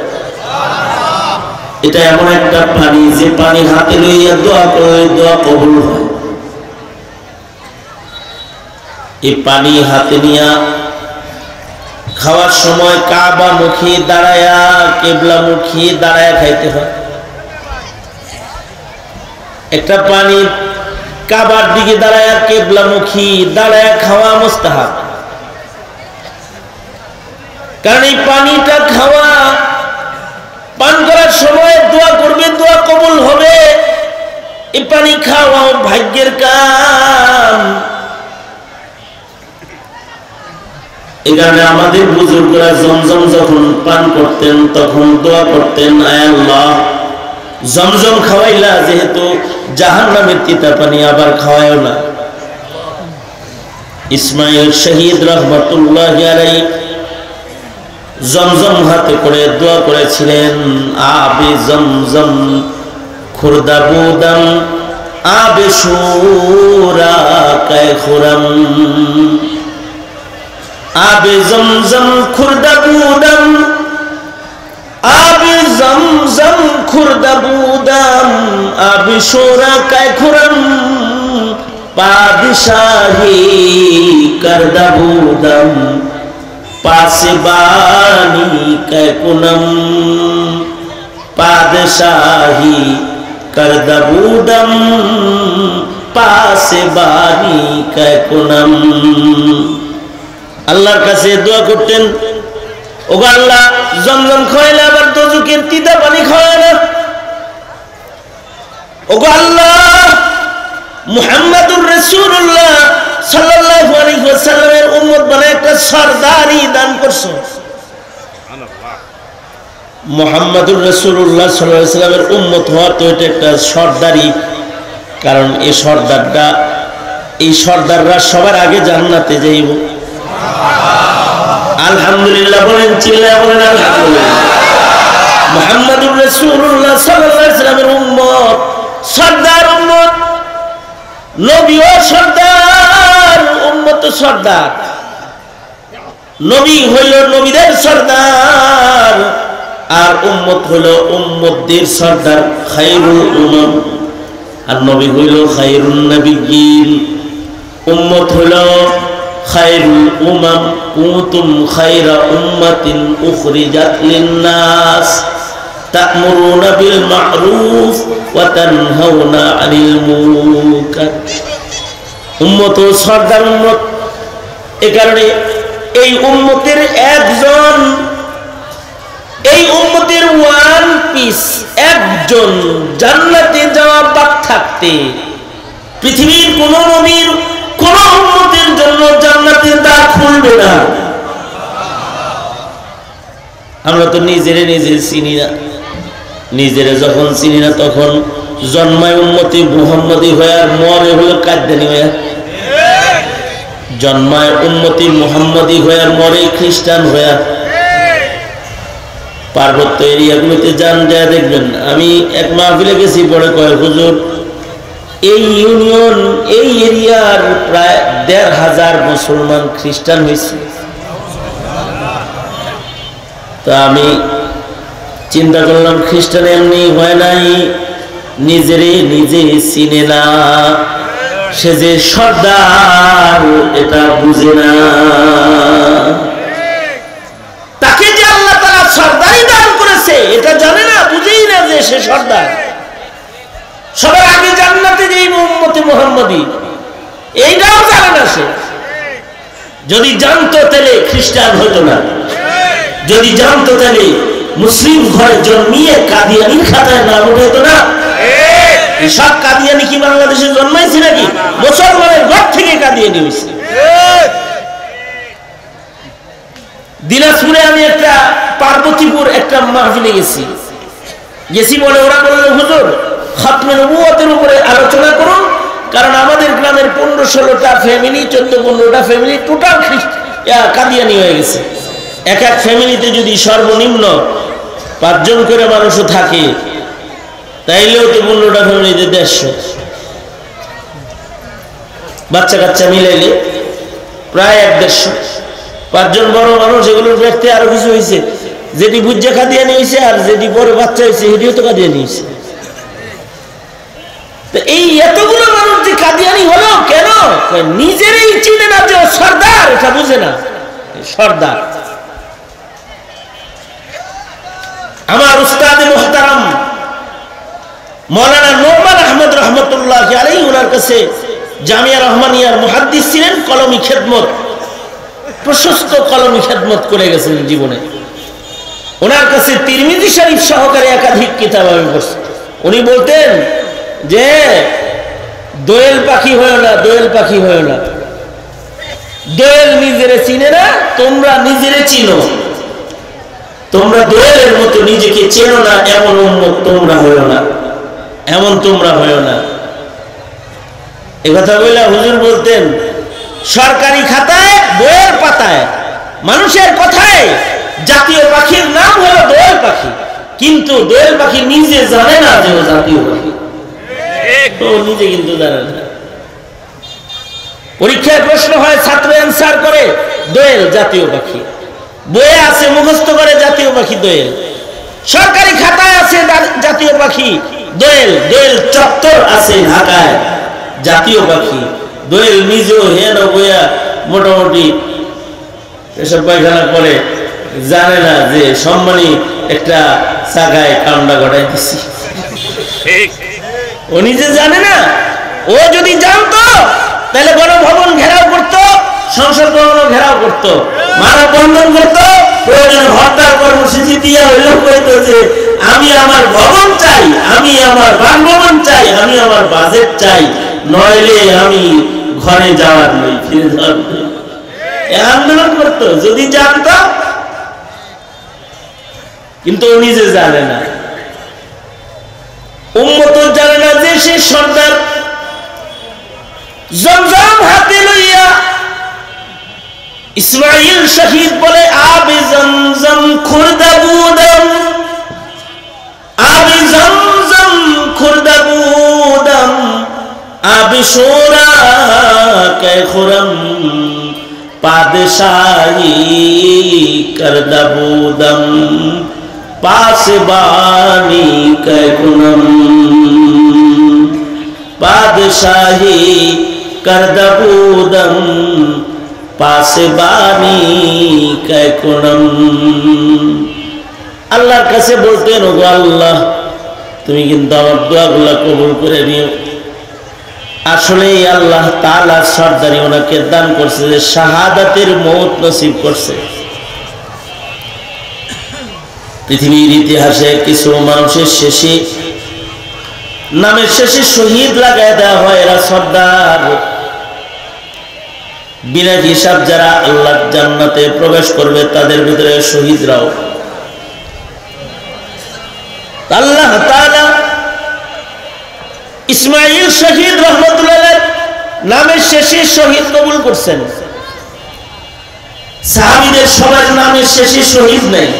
এটা এমন একটা পানি যে পানি হাতে লইয়া দোয়া করলে দোয়া কবুল হয়। এই পানি হাতে নিয়া খাওয়ার সময় কাবা মুখী দাঁড়ায়া, কেবলা মুখী দাঁড়ায়া খাইতে হয়। একটা পানি কাবার দিকে দাঁড়ায়া কেবলা মুখী দাঁড়ায়া খাওয়া মুস্তাহাব। কারণ এই পানিটা খাওয়া পান করার সময় দোয়া করবে, দোয়া কবুল হবে। এই পানি খাওয়া ভাগ্যের কাম। এই কারণে আমাদের বুজুর্গরা জমজম যখন পান করতেন তখন দোয়া করতেন, আয় আল্লাহ জমজম খাওয়াইলা, যেহেতু জাহান্নামের তিতা পানি আবার খাওয়ায়ও না। ইসমাঈল শহীদ রহমাতুল্লাহি আলাইহি জমজম হাতে করে দোয়া করেছিলেন, আবে জমজম খুরদাবুদাম আবে শুরা কায় খুরম। আবে জমজম খুরদাবুদাম আবে জমজম খুরদাবুদাম আবে শুরা কায় খুরম। পাদশাহী করদাবুদাম পাসবানি কে কুনম। পাদশাহী করদাবুদম পাসবানি কে কুনম। আল্লাহর কাছে দোয়া করতেন, ওগো আল্লাহ জমজম খাওয়াইলে আবার দোজখের তিতা পানি খাওয়ায় না। ওগো আল্লাহ মুহাম্মাদুর রাসূলুল্লাহ সাল্লাল্লাহু আলাইহি ওয়াসাল্লামের উম্মত বানায় একটা সরদারি দান করছো। মুহাম্মাদুর রাসূলুল্লাহ সাল্লাল্লাহু আলাইহি ওয়াসাল্লামের উম্মত হওয়া তো এটা একটা সরদারি, কারণ এই সর্দাররা সবার আগে জান্নাতে যাইব। আলহামদুলিল্লাহ বলেন, চিল্লায়া বলেন আলহামদুলিল্লাহ। মুহাম্মাদুর রাসূলুল্লাহ সাল্লাল্লাহু আলাইহি ওয়াসাল্লামের উম্মত, সর্দার উম্মত, নবীও সর্দার, উম্মত সর্দার। নবী হইল নবীদের সর্দার, আর উম্মত হইল উম্মতদের সর্দার, খায়রুল উমাম। আর নবী হইল খায়রুন নবিয়্যিন, উম্মত হইল খায়রুল উমাম। কুনতুম খায়রা উম্মাতিন উখরিজাত লিন-নাস তা'মুরুনা বিল মা'রুফ ওয়া তানহাউনা আনিল মুনকার। উম্মত ও সর্দার উম্মত। এই কারণে এই উম্মতের একজন, এই উম্মতের ওয়ান পিস, একজন জান্নাতে যাওয়া বাদ থাকতে পৃথিবীর কোন নবীর কোন উম্মতের জন্য জান্নাতের দ্বার খুলবে না। আমরা তো নিজেরে নিজে চিনি না, নিজেরে যখন চিনি না তখন জন্মায় উম্মতি মুহাম্মদী হয়ে আর মরে হলো কাদ্দানি হয়ে। জন্মায় উম্মতি মুহাম্মদী হয়ে আর মরে খ্রিস্টান হয়ে। পার্বত্য এরিয়াগুলোতে যান, যা দেখবেন। আমি এক মাহফিলে গেছি, পরে কয় হুজুর এই ইউনিয়ন, এই এরিয়ার প্রায় ১৫০০ মুসলমান খ্রিস্টান হয়েছে। তা আমি চিন্তা করলাম, খ্রিস্টান এমনি হয় নাই, নিজেরে নিজে চিনে না, সে যে সর্দার এটা বুঝে না। তাকে যে আল্লাহ তাআলা সর্দারি দান করেছে এটা জানে না, বুঝেই না যে সে সর্দার। সবার আগে জান্নাতে যাইব উম্মতে মুহাম্মদী, এইটাও জানে না সে। যদি জানতো তাহলে খ্রিস্টান হতো না, যদি জানতো তাহলে মুসলিম ঘরে জন্মিয়ে কাদিয়ানির খাতায় নাম উঠাইতো না। সব কাদিয়ানি কি বাংলাদেশে জন্মাইছে নাকি? মুসলমানের ঘর থেকে কাদিয়ানি হয়েছে। দিনাজপুরে আমি একটা পার্বতীপুর একটা মাহফিলে গেছি বলে ওরা বলল হুজুর খতমে নবুয়তের উপরে আলোচনা করুন, কারণ আমাদের গ্রামের ১৫-১৬টা ফ্যামিলি, ১৪-১৫টা ফ্যামিলি টোটাল কাদিয়ানি হয়ে গেছে। এক এক ফ্যামিলিতে যদি সর্বনিম্ন ৫ জন করে মানুষও থাকে, তাইলেও তো ১৫টা ফ্যামিলিতে ১৫০ বাচ্চা কাচ্চা মিলাইলে প্রায় ১-১৫০। ৫ জন বড় মানুষ, এগুলোর ব্যক্তি আরো কিছু হয়েছে, যেটি বুঝে কাদিয়ানি হয়েছে, আর যেটি বড় বাচ্চা হয়েছে সেটিও তো কাদিয়ানি হয়েছে। এই এতগুলো মানুষ যে কাদিয়ানি হলো কেন? নিজেরই চিনে না যে সর্দার, এটা বুঝে না সর্দার। আমার উস্তাদে মুহতারাম মাওলানা নোমান আহমদ রহমতুল্লাহ আলাইহি, ওনার কাছে জামিয়া রহমানিয়ার মুহাদ্দিস ছিলেন, কলমি খেদমত, প্রশস্ত কলমি খেদমত করে গেছেন জীবনে। ওনার কাছে তিরমিজি শরীফ সহকারে একাধিক কিতাব আমি পড়ছি। উনি বলতেন যে দোয়েল পাখি হয়েও না, দোয়েল পাখি হয়েও না, দোয়েল নিজেরে চিনে না, তোমরা নিজেরে চিনো। তোমরা দোয়েলের মতো নিজেকে চেনো না, এমন উম্মত তোমরা হয়েও না, এমন তোমরা হয়েও না। এ কথা বলে হুজুর বলতেন সরকারি খাতায়, বইয়ের পাতায়, মানুষের কথায় জাতীয় পাখির নাম হলো দোয়েল পাখি, কিন্তু দোয়েল পাখি নিজে জানে না যে ও জাতীয় পাখি, ও নিজে কিন্তু জানে না। পরীক্ষায় প্রশ্ন হয়, ছাত্র অ্যান্সার করে দোয়েল জাতীয় পাখি, বইয়ে আছে মুখস্থ করে জাতীয় পাখি দোয়েল, সরকারি খাতায় আছে জাতীয় পাখি দোয়েল, দোয়েল চত্বর আছে ঢাকায় জাতীয় পাখি, দোয়েল নিজেও হেন বইয়া মোটামুটি এসব পায়খানা করে জানে না যে সম্মানী একটা জায়গায় কামড়া ঘটাই দিচ্ছি। ও নিজে জানে না। ও যদি জানতো তাহলে গণভবন ঘেরাও করতো, সংসদ ভবন ঘেরাও করতো, মানববন্ধন করতো, প্রয়োজন হরতাল কর্মসূচি দিয়ে হইলেও কইতো যে আমি আমার ভবন চাই, আমি আমার বাসভবন চাই, আমি আমার বাজেট চাই, নইলে আমি ঘরে যাওয়ার নেই, ফিরে যাওয়ার নেই। আন্দোলন করতো যদি জানতাম, কিন্তু ও নিজে জানে না, উম্মত জানে না যে সে সর্দার জমজম হাতে লইয়া ইসমাইল শহীদ বলে আবে জমজম খুরদাবুদম, আবে জমজম খুরদাবুদম, আবে শোরা কে খুরম পাদশাही करदबूदम पासबानी कैकुनम, पादशाही करदबूदम पासबानी कैकुनम। আল্লাহর কাছে বলতেন, ওগো আল্লাহ তুমি কিন্তু আমার দোয়াগুলো কবুল করে নিও। আসলে আল্লাহ তাআলা সরদারি ওনাকে দান করছে, যে শাহাদাতের মওত নসিব করছে। পৃথিবীর ইতিহাসে কিছু মানুষের শেষে নামের শেষে শহীদ লাগায় দেওয়া হয়, এরা সর্দার। বিনা হিসাব যারা আল্লাহর জান্নাতে প্রবেশ করবে তাদের ভিতরে শহীদরাও। আল্লাহ তাআলা ইসমাইল শহীদ রহমতুল্লাহ নামের শেষে শহীদ কবুল করছেন। সাহাবীদের সবার নামের শেষে শহীদ নেই,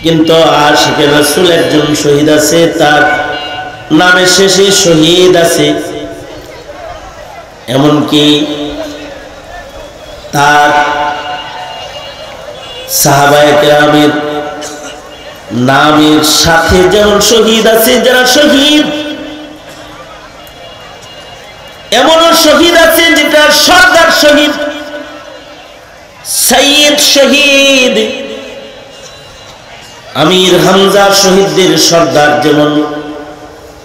কিন্তু আশিকে রাসূল একজন শহীদ আছে, তার নামের শেষে শহীদ আছে। এমনকি তার সাহাবায়ে কেরামের নামের সাথে যেমন শহীদ আছে যারা শহীদ, এমনও শহীদ আছে যেটা সর্দার শহীদ, সাইয়্যিদ শহীদ। আমির হামজা শহীদদের সর্দার, যেমন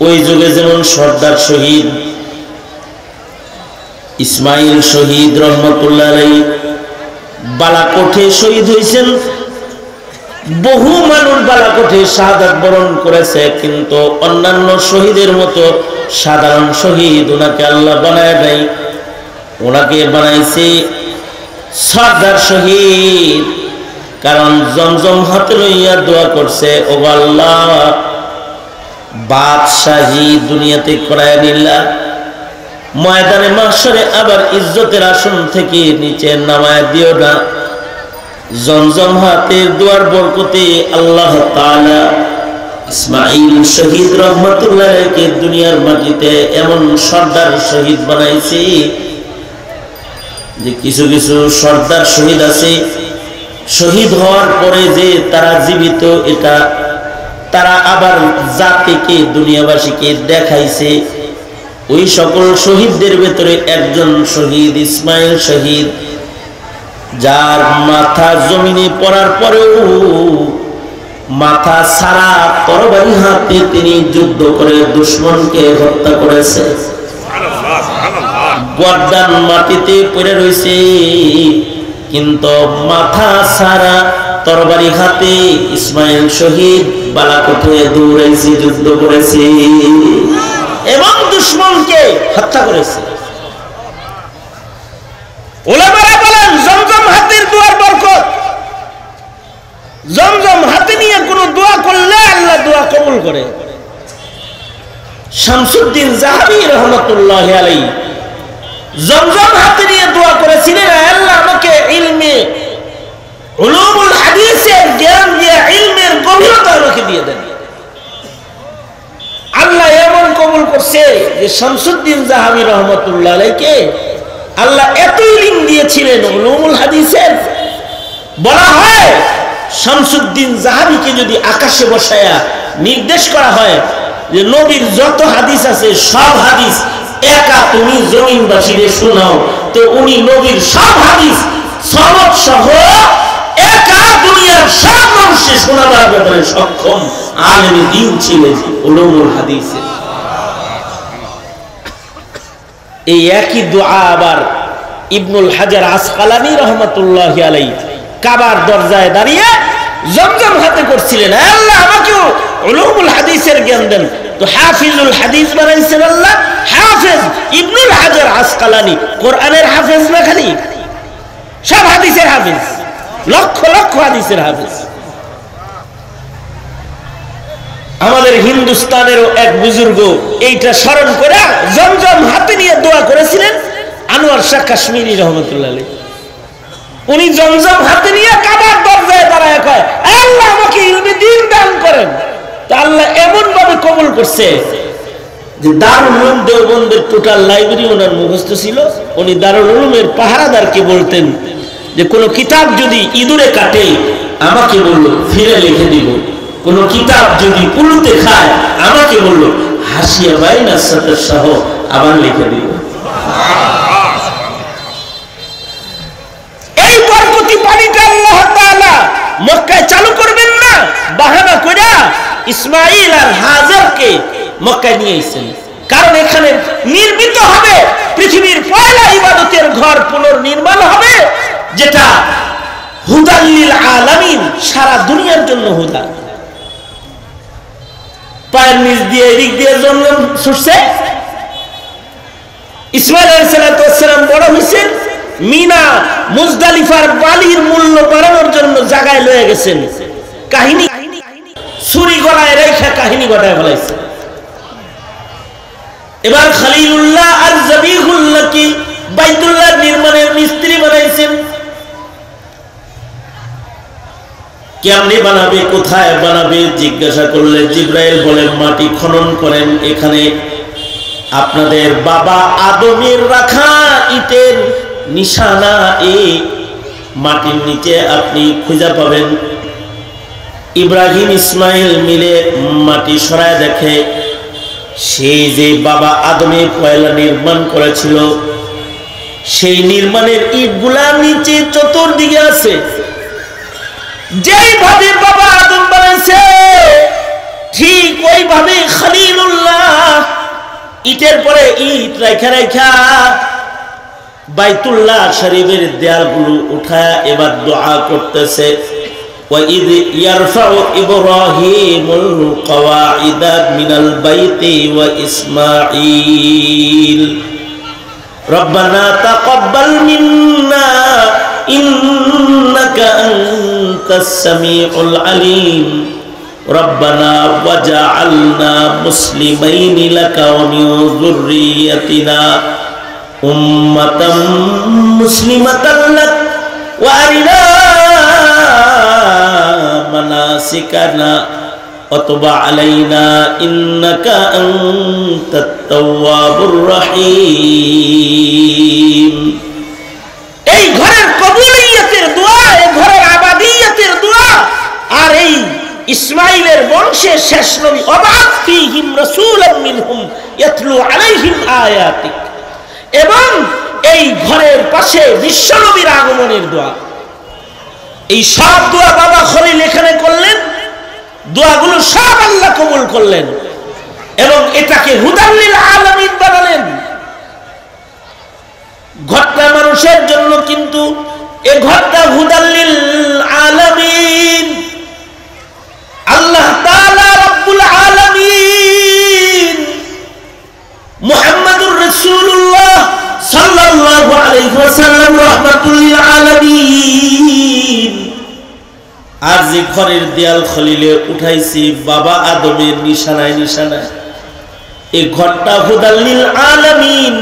ওই যুগে যেমন সর্দার শহীদ, ইসমাইল শহীদ রহমতুল্লাহ আলাইহি বালাকোটে শহীদ হয়েছেন। বহু মানুষ বালাকোটে শাহাদাত বরণ করেছে, কিন্তু অন্যান্য শহীদের মতো সাধারণ শহীদ ওনাকে আল্লাহ বানায় নাই, ওনাকে বানাইছে সর্দার শহীদ। কারণ জমজম হাতে লইয়া দোয়া করছে, ও আল্লাহ বাদশাহী দুনিয়াতে করায় নিলা, ময়দানে মাহশরে আবার ইজ্জতের আসন থেকে নিচে নামায় দিও না। জমজম হাতের দোয়ার বরকতে আল্লাহ তাআলা ইসমাইল শহীদ রহমতুল্লাহকে দুনিয়ার মাটিতে এমন সর্দার শহীদ বানাইছে যে কিছু কিছু সর্দার শহীদ আছে, শহীদ হওয়ার পরে যে তারা জীবিত, এটা তারা আবার জাতিকে দুনিয়াবাসীকে দেখাইছে। ওই সকল শহীদদের ভেতরে একজন শহীদ ইসমাইল শহীদ, যার মাথা জমিনে পড়ার পরেও মাথা ছাড়া তরবারি হাতে তিনি যুদ্ধ করে দুশমনকে হত্যা করেছে। গর্দান মাটিতে পড়ে রয়েছে, কিন্তু মাথা ছাড়া তরবারি হাতে ইসমাইল শহীদ বালাকোটে দৌড়াইছে, যুদ্ধ করেছে এবং দুশমনকে হত্যা করেছে। উলামারা বলেন জমজম হাতের দোয়ার বরকত, জমজম হাতে নিয়ে কোন দোয়া করলে আল্লাহ দোয়া কবুল করে। শামসুদ্দিন যাহাবী রহমাতুল্লাহি আলাইহি জমজম হাতে নিয়ে দোয়া করেছিলেন, আল্লাহ আমাকে ইলমে উলুমুল হাদিসের জ্ঞান দিয়ে ইলমের গভীরতা আমাকে দিয়ে দেন। আল্লাহ এমন কবুল করছে যে শামসুদ্দিন যাহাবী রহমাতুল্লাহ আলাইহিকে আল্লাহ এত ইলম দিয়েছিলেন উলুমুল হাদিসের। বলা হয় শামসুদ্দিন যাহাবীকে যদি আকাশে বসায়া নির্দেশ করা হয় যে নবীর যত হাদিস আছে সব হাদিস একা তুমি জমিনবাসীদের শোনাও, তো উনি নবীর সব হাদিস সনদ সহ একা দুনিয়ার সব মানুষকে শোনাবার ব্যাপারে সক্ষম আলেম দ্বীন ছিলেন উলুমুল হাদিসে। এই একই দোয়া আবার ইবনুল হাজার আসকালানী রহমাতুল্লাহি আলাইহি কাবার দরজায় দাঁড়িয়ে জমজম হাতে করছিলেন, আল্লাহ আমাকেও উলুমুল হাদিসের জ্ঞান দেন। তো হাফিজুল হাদিস বানাইছেন ইবনুল হাজার আসকালানি কোরআনের হাফেজ না, খালি সব হাদিসের হাফেজ, লক্ষ লক্ষ হাদিসের হাফেজ। আমাদের হিন্দুস্তানেরও এক বুজুর্গ এইটা স্মরণ করে জমজম হাতে নিয়ে দোয়া করেছিলেন, আনোয়ার শাহ কাশ্মীরি রহমতুল্লাহ আলাইহি। উনি জমজম হাতে নিয়ে কাবার দরজায় দাঁড়ায় কয়, আল্লাহ আমাকে ইলমে দ্বীন দান করেন। তা আল্লাহ এমন ভাবে কবুল করছে যে দারুল উলুম দেওবন্দের টোটাল লাইব্রেরি ওনার মুখস্থ ছিল। উনি দারুল উলুমের পাহারাদারকে বলতেন যে কোনো কিতাব যদি ইঁদুরে কাটে আমাকে বললো ফিরে লিখে দিব, কোন কিতাব যদি উল্টে খায় আমাকে বললো হাসিয়া বাইনার সাথে সহ আবার লিখে দিব। এই বরকতি পানিটা আল্লাহ তাআলা মক্কায় চালু করবেন না, বাহানা কইরা ইসমাঈল আর হাজারকে মক্কায় নিয়ে এসেছেন। কারণ এখানে নির্মিত হবে পৃথিবীর পয়লা ইবাদতের ঘর, পুনর্নির্মাণ হবে, যেটা হুদাল্লিল আলামিন, সারা দুনিয়ার জন্য হুদা। পায়ের নিচ দিয়ে এদিক দিয়ে জমজম ছুটছে। ইসমাঈল আলাইহিস সালাম বড় হয়েছেন, মিনা মুজদালিফার বালির মূল্য বাড়ানোর জন্য জায়গায় লয়ে গেছেন। কাহিনী ছুরি গলায় রেখা কাহিনী ঘটায় ফেলাইছে। এবার খলিলুল্লাহ আর জবিহুল্লাহকে বাইতুল্লাহ নির্মাণের মিস্ত্রি বানাইছেন। কেমনে বানাবে, কোথায় বানাবে জিজ্ঞাসা করলে জিবরাইল বলেন মাটি খনন করেন, এখানে আপনাদের বাবা আদমের রাখা ইটের নিশানা এই মাটির নিচে আপনি খুঁজে পাবেন। ইব্রাহিম ইসমাইল মিলে মাটি সরায় দেখে সেই যে বাবা আদমের পয়লা নির্মাণ করেছিল সেই নির্মাণের ইটগুলা নিচে চতুর্দিকে আছে। যেইভাবে বাবা আদম বানাইছে ঠিক ওইভাবে খলিলুল্লাহ ইটের পরে ইট রাখা রাখা বাইতুল্লাহ শরীফের দেয়ালগুলো উঠায় এবার দোয়া করতেছে। وَإِذْ يَرْفَعُ إِبْرَاهِيمُ الْقَوَاعِدَ مِنَ الْبَيْتِ وَإِسْمَاعِيلُ رَبَّنَا تَقَبَّلْ مِنَّا إِنَّكَ أَنْتَ السَّمِيعُ الْعَلِيمُ رَبَّنَا وَجَعَلْنَا مُسْلِمَيْنِ لَكَ وَمِنْ ذُرِّيَّتِنَا أُمَّةً مُسْلِمَةً لَكَ وَأَرِنَا مناسكنا وتب علينا إنك أنت التواب الرحيم। এই ঘরের কবুলিয়তের দোয়া, এই ঘরের আবাদিয়তের দোয়া, আর এই ইসমাইলের বংশের শেষ নবী ওয়াবা'আথ ফীহিম রাসূলাম মিনহুম ইয়াতলু আলাইহিম আয়াতিক, এবং এই ঘরের পাশে বিশ্বনবীর আগমনের দোয়া। এই সব দোয়া বাবা খলিল এখানে করলেন, দোয়াগুলো সব আল্লাহ কবুল করলেন এবং এটাকে হুদাল্লিল আলামিন বানালেন। ঘরটা মানুষের জন্য, কিন্তু এই ঘরটা হুদাল্লিল আলামিন। আল্লাহ তাআলা রব্বুল আলামিন মুহাম্মাদুর রাসূলুল্লাহ সাল্লাল্লাহু আলাইহি ওয়াসাল্লাম রাহমাতুল লিল আলামিন। আর যে ঘরের দেয়াল খলিলে উঠাইছি বাবা আদমের নিশানায় নিশানায়, এই ঘরটা হুদাল্লিল আলামিন।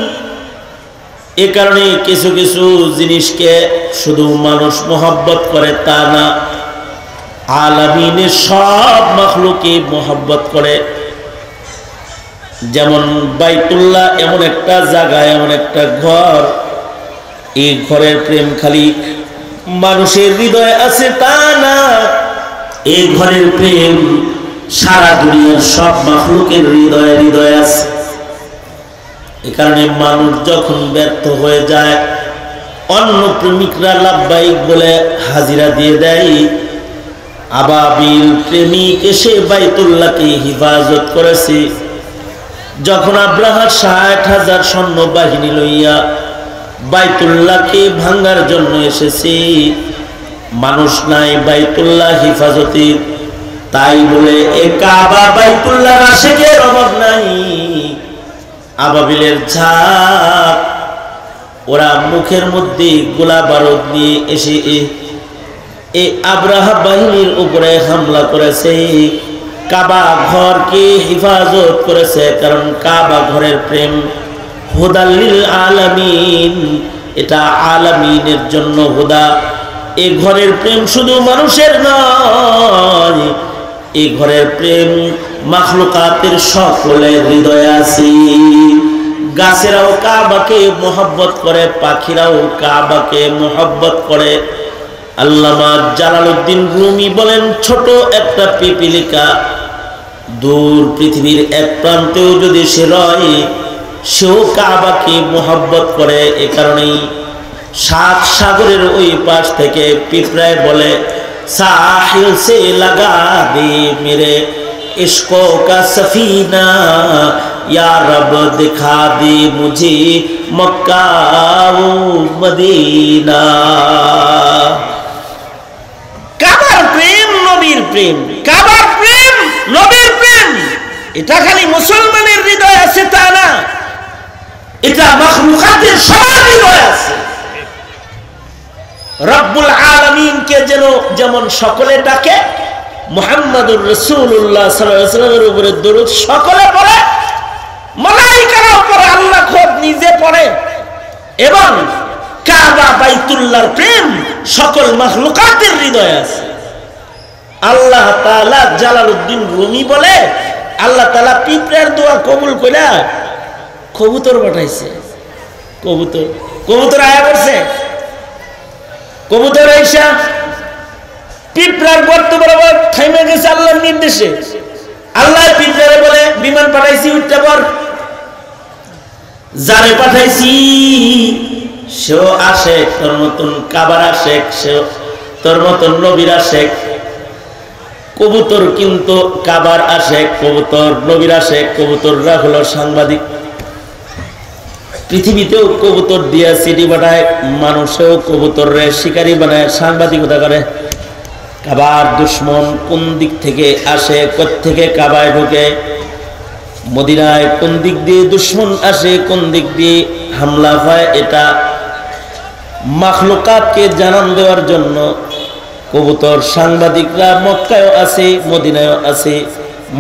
এ কারণে কিছু কিছু জিনিসকে শুধু মানুষ মহব্বত করে তা না, আলামিনের সব মাখলুকই মহব্বত করে। যেমন বাইতুল্লাহ এমন একটা জায়গা, এমন একটা ঘর, এই ঘরের প্রেম খালি মানুষের হৃদয়ে আছে তা না, এই ঘরের প্রেম সারা দুনিয়ার সব মাখলুকের হৃদয়ে হৃদয়ে আছে। এ কারণে মানুষ যখন ব্যর্থ হয়ে যায়, অন্য প্রেমিকরা লাব্বাইক বলে হাজিরা দিয়ে দেয়, আবাবিল প্রেমিক এসে বাইতুল্লাহকে হিফাজত করেছে। যখন আব্রাহার ৬০,০০০ সৈন্যবাহিনী লইয়া বাইতুল্লাহকে ভাঙার জন্য এসেছে, মানুষ নাই বাইতুল্লাহ হিফাজতের, তাই বলে এ কাবা বাইতুল্লাহ আশিকের অভাব নাই। আবাবিলের ঝাঁক, ওরা মুখের মধ্যে গোলা বারুদ নিয়ে এসে এই আব্রাহা বাহিনীর উপরে হামলা করেছে। কাবা ঘরকে হেফাজত করেছে, কারণ কাবা ঘরের প্রেম হুদাল্লিল আলামিন, এটা আলামিনের জন্য হুদা। এই ঘরের প্রেম শুধু মানুষের নয়, এই ঘরের প্রেম মাখলুকাতের সকলের হৃদয়ে আছে। গাছেরাও কাবাকে মোহব্বত করে, পাখিরাও কাবাকে মোহব্বত করে। আল্লামা জালালউদ্দিন রুমি বলেন, ছোট একটা পিপিলিকা দূর পৃথিবীর এক প্রান্তেও যদি সে রয়, সেও কাবাকে মোহব্বত করে। এ কারণেই সাত সাগরের ওই পাশ থেকে পিঁপড়ায় বলে, সাহিল সে লাগা দে মেরে ইশকো কা সফিনা, ইয়া রব দিখা দে মুঝে মক্কা ও মদিনা। কাবার প্রেম নবীর প্রেম, কাবার প্রেম নবীর প্রেম, এটা খালি মুসলমানের হৃদয়ে আছে তা না, এটা মাখলুকাতের সবার হৃদয়ে আছে। রব্বুল আলামিনকে যেমন সকলে ডাকে, মুহাম্মাদুর রাসূলুল্লাহ সাল্লাল্লাহু আলাইহি ওয়াসাল্লামের উপরে দরুদ সকলে পড়ে, মালায়েকারাও পড়ে, আল্লাহ খোদ নিজে পড়ে। এবং কাবা বাইতুল্লাহর প্রেম সকল মাখলুকাতের হৃদয়ে আছে। আল্লাহ তাআলা জালালউদ্দিন রুমি বলে, আল্লাহ তাআলা পিঁপড়ার দোয়া কবুল কইরা কবুতর পাঠাইছে। কবুতর আয়া করছে, কবুতর আইসা পিঁপড়ার গর্ত বরাবর থাইমে গেছে আল্লাহর নির্দেশে। আল্লাহ পিঁপড়ারে বলে, বিমান পাঠাইছি, উঠতে পর। যারে পাঠাইছি সেও আশেক, তোর মতন কাবার আশেক, সেও তোর মতন নবীর আশেক। কবুতর কিন্তু কাবার আশেক, কবুতর নবীর আশেক। কবুতররা হলো সাংবাদিক। পৃথিবীতেও কবুতর দিয়া সিটি বানায়, মানুষেও কবুতরের শিকারী বানায়, সাংবাদিকতা করে। কাবার দুশ্মন কোন দিক থেকে আসে, কোত্থেকে কাবায় ঢুকে, মদিনায় কোন দিক দিয়ে দুশ্মন আসে, কোন দিক দিয়ে হামলা হয়, এটা মাখলুকাতকে জানান দেওয়ার জন্য কবুতর সাংবাদিকরা মক্কায়ও আছে, মদিনায়ও আছে।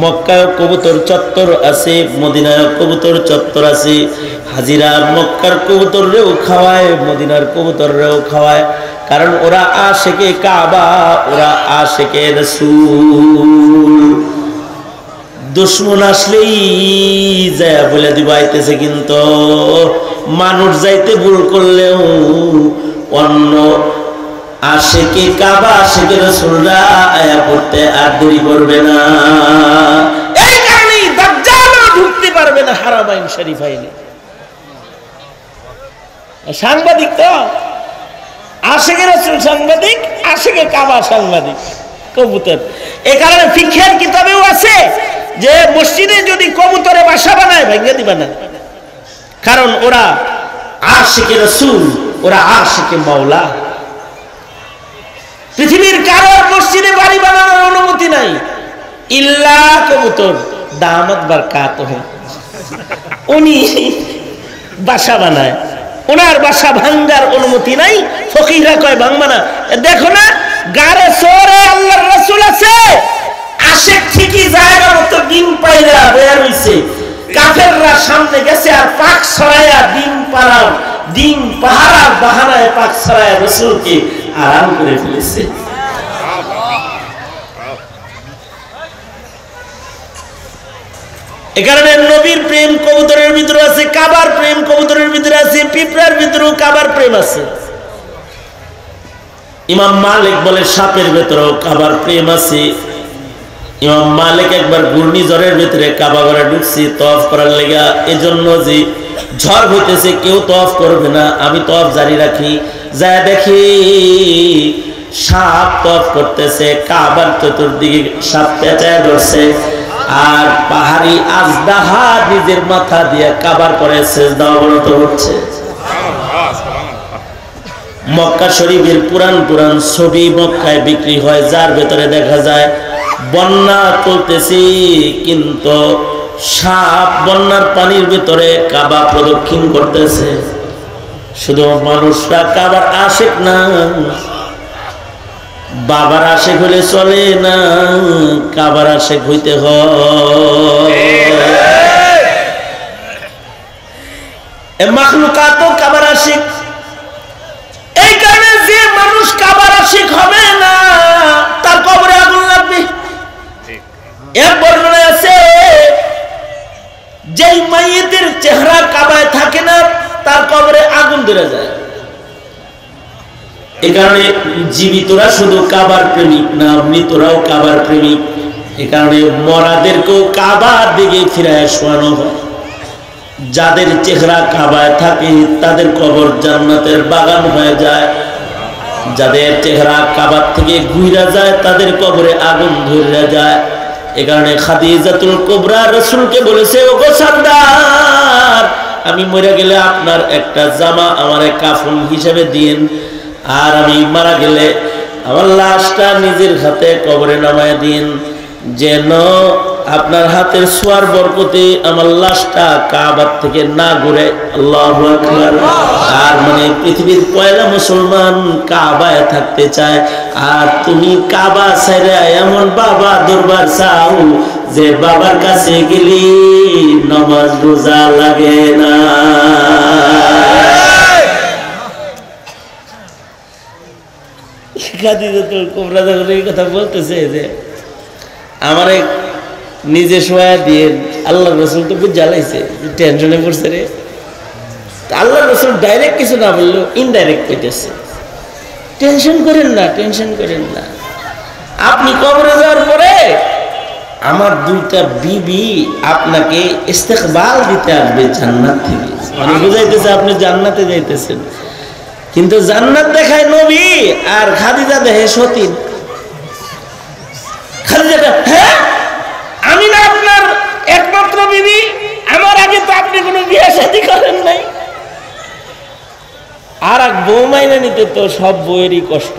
মক্কায় কবুতর চত্বর আছে, মদিনায় কবুতর চত্বর আছে। হাজিরা মক্কার কবুতররেও খাওয়ায়, মদিনার কবুতররেও খাওয়ায়, কারণ ওরা আশেকে কাবা, ওরা আশেকে রাসূল। দুশ্মন আসলেই যায় বলে দিবা আইতেছে, কিন্তু মানুষ যাইতে ভুল করলেও অন্য আশেকে কাবা, আশেকে রাসূলরা আয়া পড়তে আর দেরি করবে না। এই কারণেই দাজ্জালও ঢুকতে পারবে না হারামাইন শরীফাইনে। সাংবাদিক তো আশেকে রাসূল সাংবাদিক, আশেকে কাবা সাংবাদিক, কবুতর। এই কারণে ফিকহের কিতাবেও আছে যে মসজিদে যদি কবুতরে বাসা বানায় ভাঙিয়ে দিবা না, কারণ ওরা আশেকে রাসূল, ওরা আশেকে মাওলা। পৃথিবীর কারোর মসজিদে বাড়ি বানানোর অনুমতি নাই, ইল্লা কবুতর দামাত বারকাতুহু, উনি বাসা বানায়, ওনার বাসা ভাঙ্গার অনুমতি নাই। ফকিহরা কয় ভাঙবা না। দেখো না গারে সরে আল্লাহর রাসূল আছে, আশেক ঠিকই জায়গা মতো ডিম পাইরা বের হইছে, কাফেররা সামনে গেছে আর পাক ছড়ায়া ডিম পাহারার বাহানায় পাক ছড়ায়া রাসূলকে আরাম করে ফেলেছে। এ কারণে নবীর প্রেম কবুতরের ভিতরে আছে, কাবার প্রেম কবুতরের ভিতরে আছে, পিঁপড়ার ভিতরেও কাবার প্রেম আছে। ইমাম মালিক বলে সাপের ভিতরেও কাবার প্রেম আছে। ইমাম মালিক একবার ঘূর্ণিঝড়ের ভিতরে কাবা ঘরে ঢুকছি তওয়াফ করার লেগা, এজন্য যে ঝড় হইতেছে কেউ তওয়াফ করবে না, আমি তওয়াফ জারি রাখি। যা দেখি সাপ তওয়াফ করতেছে, কাবার চতুর্দিকে সাপ পেঁচায় ধরছে, আর পাহাড়ি আজদাহা নিজের মাথা দিয়ে কাবার করে সিজদা অবনত হচ্ছে। মক্কা শরীফের পুরান ছবি মক্কায় বিক্রি হয়, যার ভেতরে দেখা যায় বন্যা চলতেছে, কিন্তু সাপ বন্যার পানির ভিতরে কাবা প্রদক্ষিণ করতেছে। শুধু মানুষরা কাবার আশেক না, বাবার আশেক হলে চলে না, কাবার আশেক হইতে হয়। মাখলুকাতও কাবার আশেক। এই কারণে যে মানুষ কাবার আশেক হবে না তার কবরে আগুন লাগবে। এক বর্ণনায় আছে যেই মাইয়িতের চেহারা কাবায় থাকে না তার কবরে আগুন ধরে যায়। এই কারণে জীবিতরা শুধু কাবার প্রেমিক না, মৃতরাও কাবার প্রেমিক। এই কারণে মরাদেরকেও কাবার দিকে ফিরায় শোয়ানো হয়। যাদের চেহারা কাবায় থাকে তাদের কবর জান্নাতের বাগান হয়ে যায়, যাদের চেহারা কাবার থেকে ঘুরে যায় তাদের কবরে আগুন ধরে যায়। এই কারণে খাদিজাতুল কুবরা রাসূলকে বলেছে, ওগো সর্দার, আমি মরে গেলে আপনার একটা জামা আমারে কাফন হিসেবে দিন, আর আমি মারা গেলে আমার লাশটা নিজের হাতে কবরে নামায় দিন, যেন আপনার হাতের ছোঁয়ার বরকতে আমার লাশটা কাবার থেকে না ঘুরে। আল্লাহু আকবার। আর মানে পৃথিবীর পয়লা মুসলমান কাবায় থাকতে চায়, আর তুমি কাবা ছেড়ে এমন বাবা দরবার চাও যে বাবার কাছে গেলে নামাজ রোজা লাগে না। খাদিজাতুল কুবরা যখন এই কথা বলতেছে যে আমারে নিজে শোয়া দিয়ে, আল্লাহ রসুল তো খুব জ্বালাইছে, টেনশনে পড়ছে রে। আল্লাহ রসুল ডাইরেক্ট কিছু না বললেও ইনডাইরেক্ট পেতেছে, টেনশন করেন না, টেনশন করেন না। আপনি কবরে যাওয়ার পরে আমার দুইটা বিবি আপনাকে ইস্তেকবাল দিতে আসবে জান্নাত থেকে। মানে বুঝাইতেছে আপনি জান্নাতে যাইতেছেন, কিন্তু জান্নাত দেখায় নবী আর খাদিজা দেখে সতীন। খাদিজাটা, হ্যাঁ আমি না আপনার একমাত্র বিবি, আমার আগে তো আপনি কোনো বিয়ে শাদী করেন নাই। আর এক বউ মাইনে নিতে তো সব বউয়েরই কষ্ট।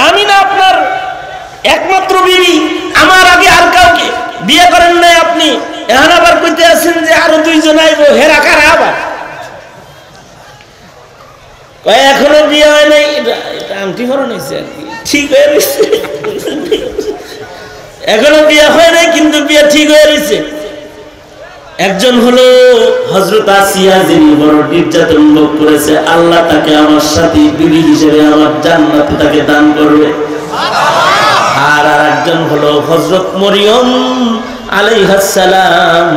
আমি না আপনার একমাত্র বিবি, আমার আগে আর কাউকে বিয়ে করেন নাই আপনি, এখন আবার কইতে আছেন যে আরো দুইজন আইব, হেরা কারা আবার? এখনো বিয়ে হয় নাই, এটা আংটি ফরন হয়েছে আর কি, ঠিক হয়ে রয়েছে। এখনো বিয়ে হয় নাই কিন্তু বিয়ে ঠিক হয়ে রয়েছে। একজন হলো হযরত আসিয়া, যিনি বড় নির্যাতন ভোগ করেছে, আল্লাহ তাকে আমার সাথে বিবি হিসেবে আমার জান্নাতে তাকে দান করবে। আর আরেকজন হলো হযরত মরিয়ম আলাইহিস সালাম,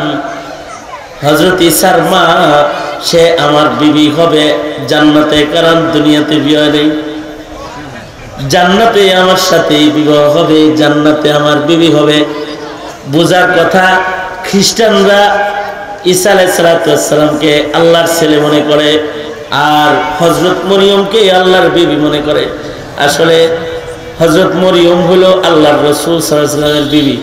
হযরত ঈসার মা, সে আমার বিবি হবে জান্নাতে, কারণ দুনিয়াতে বিয়ে নেই। জান্নাতে আমার সাথে বিবাহ হবে, জান্নাতে আমার বিবি হবে। বোঝার কথা, খ্রিস্টানরা ঈসা আলাইহিস সালামকে আল্লাহর ছেলে মনে করে, আর হযরত মরিয়মকে আল্লাহর বিবি মনে করে। আসলে হযরত মরিয়ম হলো আল্লাহর রাসূল সাল্লাল্লাহু আলাইহি ওয়াসাল্লামের বিবি,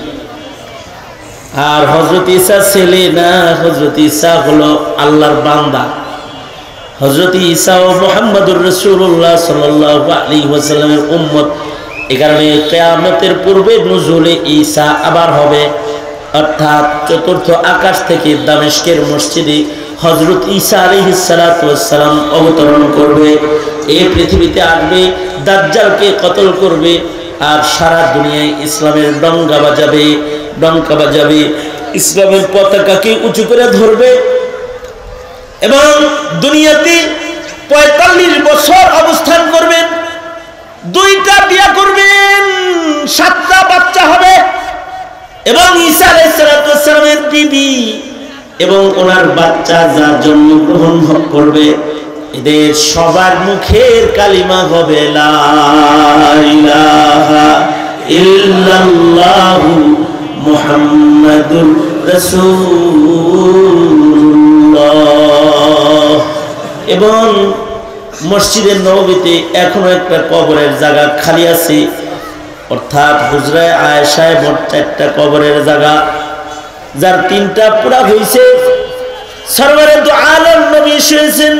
আর হযরত ঈসা ছেলে না, হযরত ঈসা হলো আল্লাহর বান্দা। হযরত ঈসা ও মুহাম্মদুর রাসূলুল্লাহ সাল্লাল্লাহু আলাইহি ওয়াসাল্লামের উম্মত। এই কারণে কিয়ামতের পূর্বে নুজুলে ঈসা আবার হবে, অর্থাৎ চতুর্থ আকাশ থেকে দামেস্কের মসজিদে হযরত ঈসা আলাইহিস সালাতু ওয়াস সালাম অবতরণ করবে। এই পৃথিবীতে আসবে, দাজ্জালকে কতল করবে, আর সারা দুনিয়ায় ইসলামের ডঙ্কা বাজাবে, ইসলামের পতাকাকে উঁচু করে ধরবে, এবং দুনিয়াতে ৪৫ বছর অবস্থান করবেন, 2টা বিয়ে করবেন, 7টা বাচ্চা হবে, এবং ঈসা আলাইহিস সালামের বিবি এবং ওনার বাচ্চা যা জন্মগ্রহণ করবে, এদের সবার মুখের কালিমা হবে লা ইলাহা ইল্লাল্লাহু মুহাম্মাদুর রাসূলুল্লাহ। এবং মসজিদের নববীতে এখনো একটা কবরের জায়গা খালি আছে, অর্থাৎ হুজরায়ে আয়েশায় মোট 4টা কবরের জায়গা, যার 3টা পুরা হয়েছে। সরওয়ারে দু আলম নবী শুয়েছেন,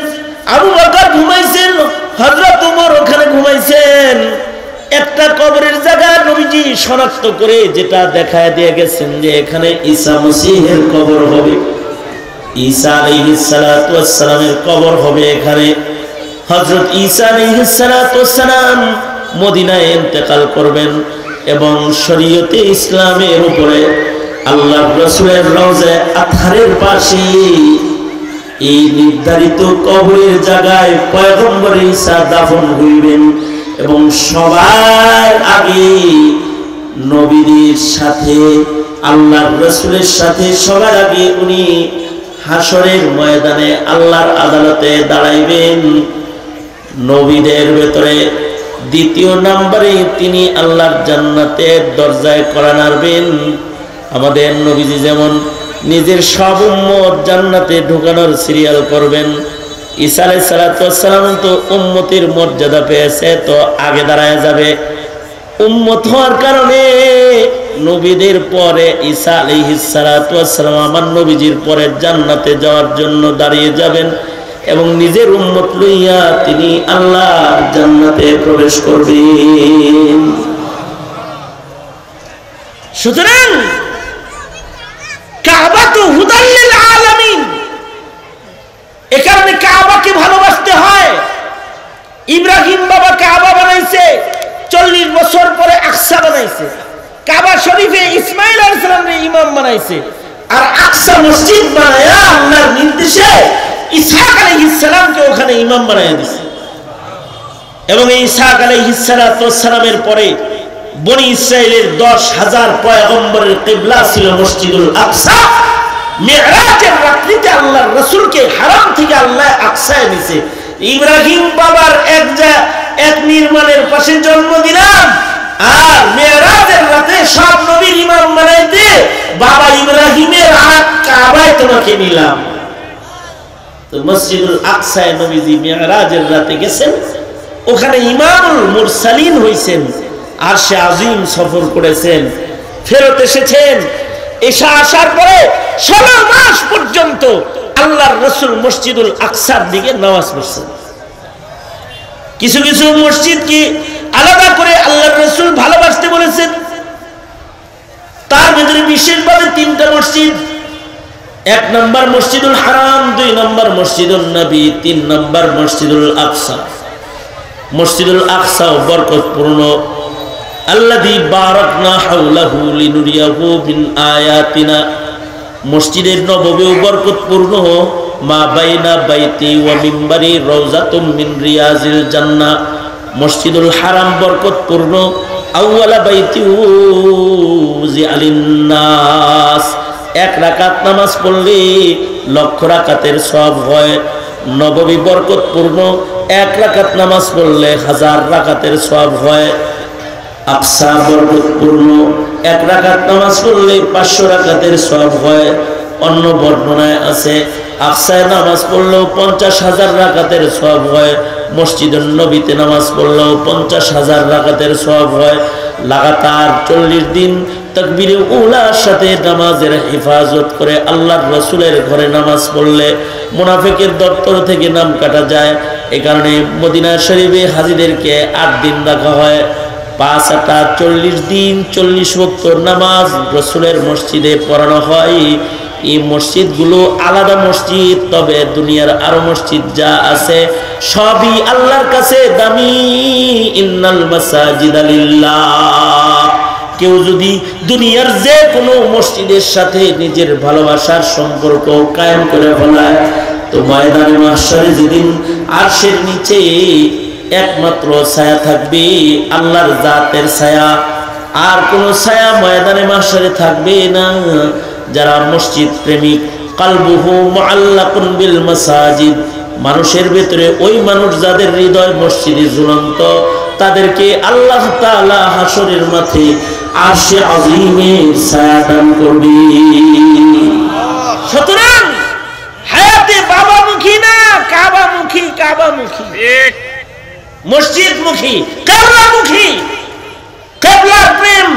আবু বকর ঘুমাইছেন, হযরত ওমর ওখানে ঘুমাইছেন। একটা কবরের জায়গা নবীজি শনাক্ত করে যেটা দেখায় দিয়ে গেছেন যে এখানে ঈসা মসিহের কবর হবে, ঈসা আলাইহিস সালাতু ওয়াস সালামের কবর হবে এখানে। হযরত ঈসা আলাইহিস সালাতু ওয়াস সালাম মদিনায় ইন্তেকাল করবেন এবং শরীয়তে ইসলামের উপরে আল্লাহর রাসূলের রওজা আতহারের পাশে এই নির্ধারিত কবরের জায়গায় পয়গম্বর ঈসা দাফন হইবেন এবং সবার আগে নবীদের সাথে আল্লাহর রাসূলের সাথে সবার আগে উনি হাসরের ময়দানে আল্লাহর আদালতে দাঁড়াইবেন। নবীদের ভেতরে দ্বিতীয় নম্বরে তিনি আল্লাহর জান্নাতের দরজায় কড়া নাড়বেন। আমাদের নবীজি যেমন নিজের সব উম্মত জান্নাতে ঢোকানোর সিরিয়াল করবেন, ঈসা আলাইহিস সালাতু ওয়াস সালাম তো উম্মতের মর্যাদা পেয়েছে, তো আগে দাঁড়ায় যাবে। উম্মত হওয়ার কারণে নবীদের পরে ঈসা আলাইহিস সালাতু ওয়াস সালাম আমার নবীজির পরে জান্নাতে যাওয়ার জন্য দাঁড়িয়ে যাবেন এবং নিজের উম্মত লইয়া তিনি আল্লাহর জান্নাতে প্রবেশ করবেন। সুতরাং কাবা তো হুদাল লিল আলামিন, এ কারণে কাবাকে ভালোবাসতে হয়। ইব্রাহিম বাবা কাবা বানাইছে, 40 বছর পরে আকসা বানাইছে। কাবা শরীফে ইসমাইল আলাইহিস সালামের ইমাম বানাইছে, আর আকসা মসজিদ বানায়া আল্লাহর নির্দেশে ইসহাক আলাইহিস সালামকে ওখানে ইমাম বানায়া দিয়েছে। এবং এই ইসহাক আলাইহিস সালামের পরে বনি ইসরাইলের 10,000 পয়গম্বরের কিবলা ছিল মসজিদুল আকসা। মিরাজের রাত্রিতে আল্লাহর রাসূলকে হারাম থেকে আল্লাহ আকসায় নিছে। ইব্রাহিম বাবার এক নির্মাণের পাশে জন্ম দিলাম, আর মিরাজের রাতে সব নবীর ইমাম বানাইতে বাবা ইব্রাহিমের হাত কাবায় তোমাকে নিলাম। তো মসজিদুল আকসায় নবীজি মিরাজের রাতে গেছেন, ওখানে ইমামুল মুরসালিন হইছেন, আরশে আজিম সফর করেছেন, ফেরত এসেছেন। এসা আসার পরে 16 মাস পর্যন্ত আল্লাহর রাসূল মসজিদুল আকসার দিকে নামাজ পড়ছেন। কিছু কিছু মসজিদ কি আলাদা করে আল্লাহর রাসূল ভালোবাসতে বলেছেন, তার ভিতরে বিশেষভাবে 3টা মসজিদ। 1 নম্বর মসজিদুল হারাম, 2 নম্বর মসজিদুল নবী, 3 নম্বর মসজিদুল আকসা। মসজিদুল আকসা বরকতপূর্ণ, আল্লাযী বারাকনা হাওলাহু লিনুরিয়াহু মিন আয়াতিনা। মসজিদের নববী বরকতপূর্ণ, মা বাইনা বাইতি ওয়া মিম্বারি রাউযাতুম মিন রিয়াজিল জান্নাহ। মসজিদুল হারাম বরকতপূর্ণ, আউয়ালা বাইতি উযিআ লিন-নাস। 1 রাকাত নামাজ পড়লে 1,00,000 রাকাতের সওয়াব হয়। নববী বরকতপূর্ণ, 1 রাকাত নামাজ পড়লে 1000 রাকাতের সওয়াব হয়। আকসা বরকতপূর্ণ, 1 রাকাত নামাজ পড়লে 500 রাকাতের সওয়াব হয়। অন্য বর্ণনায় আছে আকসায় নামাজ পড়লেও 50,000 রাকাতের সওয়াব হয়। মসজিদুন নবীতে নামাজ পড়লেও 50,000 রাকাতের সওয়াব হয়। লাগাতার 40 দিন তাকবীরে উলার সাথে নামাজের হেফাজত করে আল্লাহর রাসূলের ঘরে নামাজ পড়লে মুনাফিকের দপ্তর থেকে নাম কাটা যায়। এই কারণে মদিনা শরীফে হাজীদেরকে 8 দিন রাখা হয়। 5 40 দিন 40 ওয়াক্ত নামাজ রাসূলের মসজিদে পড়ানো হয়। এই মসজিদগুলো আলাদা মসজিদ, তবে দুনিয়ার আরো মসজিদ যা আছে সবই আল্লাহর কাছে দামি। ইন্নাল মাসাজিদা লিল্লাহ। কেউ যদি দুনিয়ার যে কোনো মসজিদের সাথে নিজের ভালোবাসার সম্পর্ক কায়েম করে ফেলায়, তো ময়দানে মাহশারে যেদিন আরশের নিচে একমাত্র ছায়া থাকবে আল্লাহর জাতের ছায়া, আর কোন ছায়া ময়দানে মাহশারে থাকবে না। যারা মসজিদ প্রেমিক, কালবুহু মুআল্লাকুন বিল মাসাজিদ, মানুষের ভেতরে ওই মানুষ যাদের হৃদয় মসজিদে ঝুলন্ত, তাদেরকে আল্লাহ তাআলা হাসরের মাঠে আরশে আজিমের ছায়া দান করবে। সুতরাং হায়াতে বাবামুখী না, কাবামুখী, কাবামুখী, মসজিদমুখী, কিবলামুখী। কিবলার প্রেম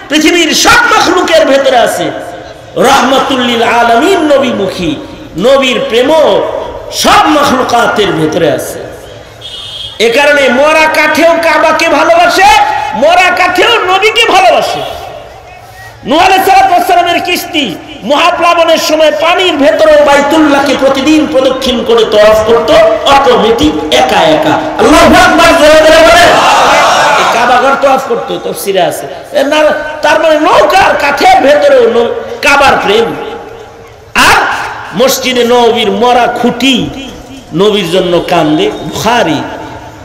পৃথিবীর সব মাখলুকের ভেতরে আছে। রাহমাতুল লিল আলামিন নবীমুখী, নবীর প্রেমও সব মাখলুকাতের ভেতরে আছে। এ কারণে মরা কাঠেও কাবাকে ভালোবাসে, মরা কাঠেও নবীকে ভালোবাসে। নূহ আলাইহিস সালামের কিস্তি মহাপ্লাবনের সময় পানির ভেতরে বাইতুল্লাহকে প্রতিদিন প্রদক্ষিণ করে তওয়াফ করত অটোমেটিক একা একা। আল্লাহু আকবার, জোরে জোরে বলে। এই কাবাঘর তওয়াফ করত, তাফসীরে আছে। তার মানে নৌকার কাঠের ভেতরেও কাবার প্রেম। আর মসজিদে নববীর মরা খুঁটি নবীর জন্য কান্দে। বুখারী,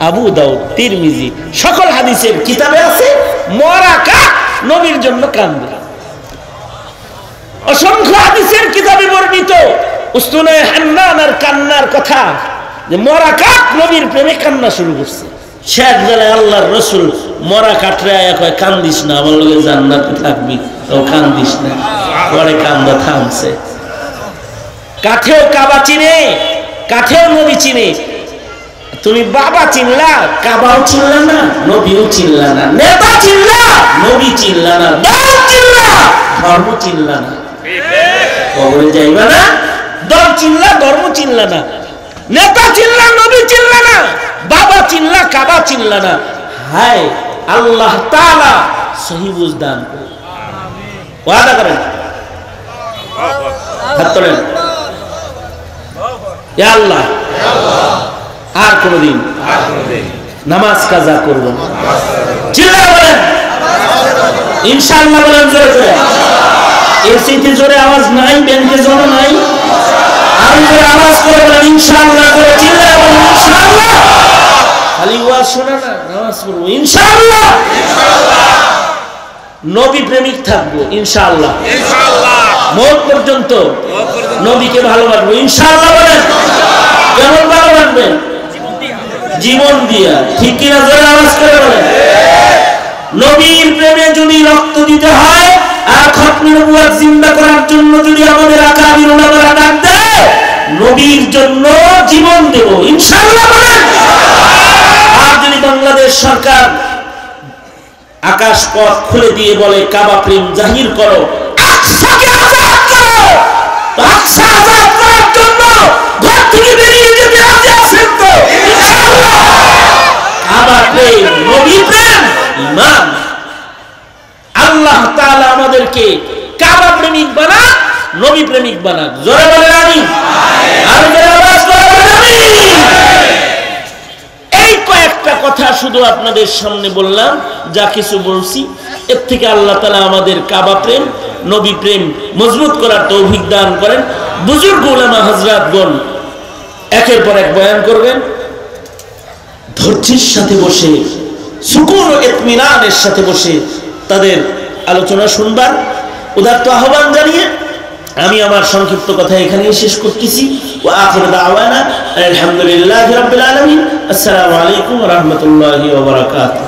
আবু দাউদ, তিরমিজি সকল হাদিসের কিতাবে আছে মরা কাঠ নবীর জন্য কান্দে। অসংখ্য হাদিসের কিতাবে বর্ণিত উস্তুনে হান্নানের কান্নার কথা, যে মরা কাঠ নবীর প্রেমে কান্না শুরু করছে। শেষ বেলায় আল্লাহর রাসূল মরা কাঠরে আয়া কয়, কান্দিস না, আমার লগে জান্নাতে থাকবি, ও কান্দিস না। পরে কান্দা থামছে। কাঠেও কাবা চিনে, কাঠেও নবী চিনে। তুমি বাবা চিনলা, কাবাও চিনলা না, নবীও চিনলা না। নেতা চিনলা, নবী চিনলা না। দল চিনলা, ধর্ম চিনলা না। কবরে যাইবা না, দল চিনলা, ধর্ম চিনলা না। নেতা চিনলা, নবী চিনলা না। বাবা চিনলা, কাবা চিনলা না। হায় আল্লাহ তাআলা সহি বুঝ দান করুন। ওয়াদা করেন, হাত তোলেন, ইয়া আল্লাহ আর কোনদিন নামাজ কাজা করব না। চিল্লায়ে বলেন ইনশাআল্লাহ, বলেন জোরে জোরে। এর চাইতে জোরে আওয়াজ নাই, ব্যাংকে জোরে নাই। আর জোরে আওয়াজ করে বলেন ইনশাআল্লাহ করে, চিল্লায়ে বলেন ইনশাআল্লাহ। খালি ওয়াজ শোনা না, নামাজ পড়ব ইনশাআল্লাহ। নবী প্রেমিক থাকবো ইনশাআল্লাহ। মওত পর্যন্ত নবীকে ভালোবাসবো ইনশাআল্লাহ। বলেন কেমন ভালোবাসবেন? জীবন দিয়া। ঠিক কিনা? জোরে আওয়াজ করে বলেন। নবীর প্রেমে যদি রক্ত দিতে হয় আর খতমে নবুয়ত জিন্দা করার জন্য যদি আমাদের আকাবির উলামারা ডাক দেয়, নবীর জন্য জীবন দেব ইনশাআল্লাহ। বলেন আর যদি বাংলাদেশ সরকার আকাশ পথ খুলে দিয়ে বলে কাবা প্রেম জাহির করো, আকসাকে আযাদ করো, তো আকসা আযাদ করার জন্য ঘর থেকে বেরিয়ে যেতে রাজি আছেন তো ইনশাআল্লাহ। কাবা প্রেম, নবী প্রেম, ঈমান। আল্লাহ তাআলা আমাদেরকে কাবা প্রেমিক বানাক, নবী প্রেমিক বানাক। জোরে বলেন আমিন। আর জোরে আওয়াজ করে বলেন আমিন। এই কয়েকটা কথা শুধু আপনাদের সামনে বললাম, যা কিছু বলছি এর থেকে আল্লাহ তাআলা আমাদের কাবা প্রেম, নবী প্রেম মজবুত করার তৌফিক দান করেন। বুজুর্গ উলামা হযরতগণ একের পর এক বয়ান করবেন। ধৈর্যের সাথে বসে, সুকুন ও ইতমিনানের সাথে বসে তাদের আলোচনা শুনবার উদাত্ত আহ্বান জানিয়ে আমি আমার সংক্ষিপ্ত কথা এখানেই শেষ করতেছি। ওয়া আখিরু দাওয়ানা আলহামদুলিল্লাহি রাব্বিল আলামিন। আসসালামু আলাইকুম ওয়া রাহমাতুল্লাহি ওয়া বারাকাতুহু।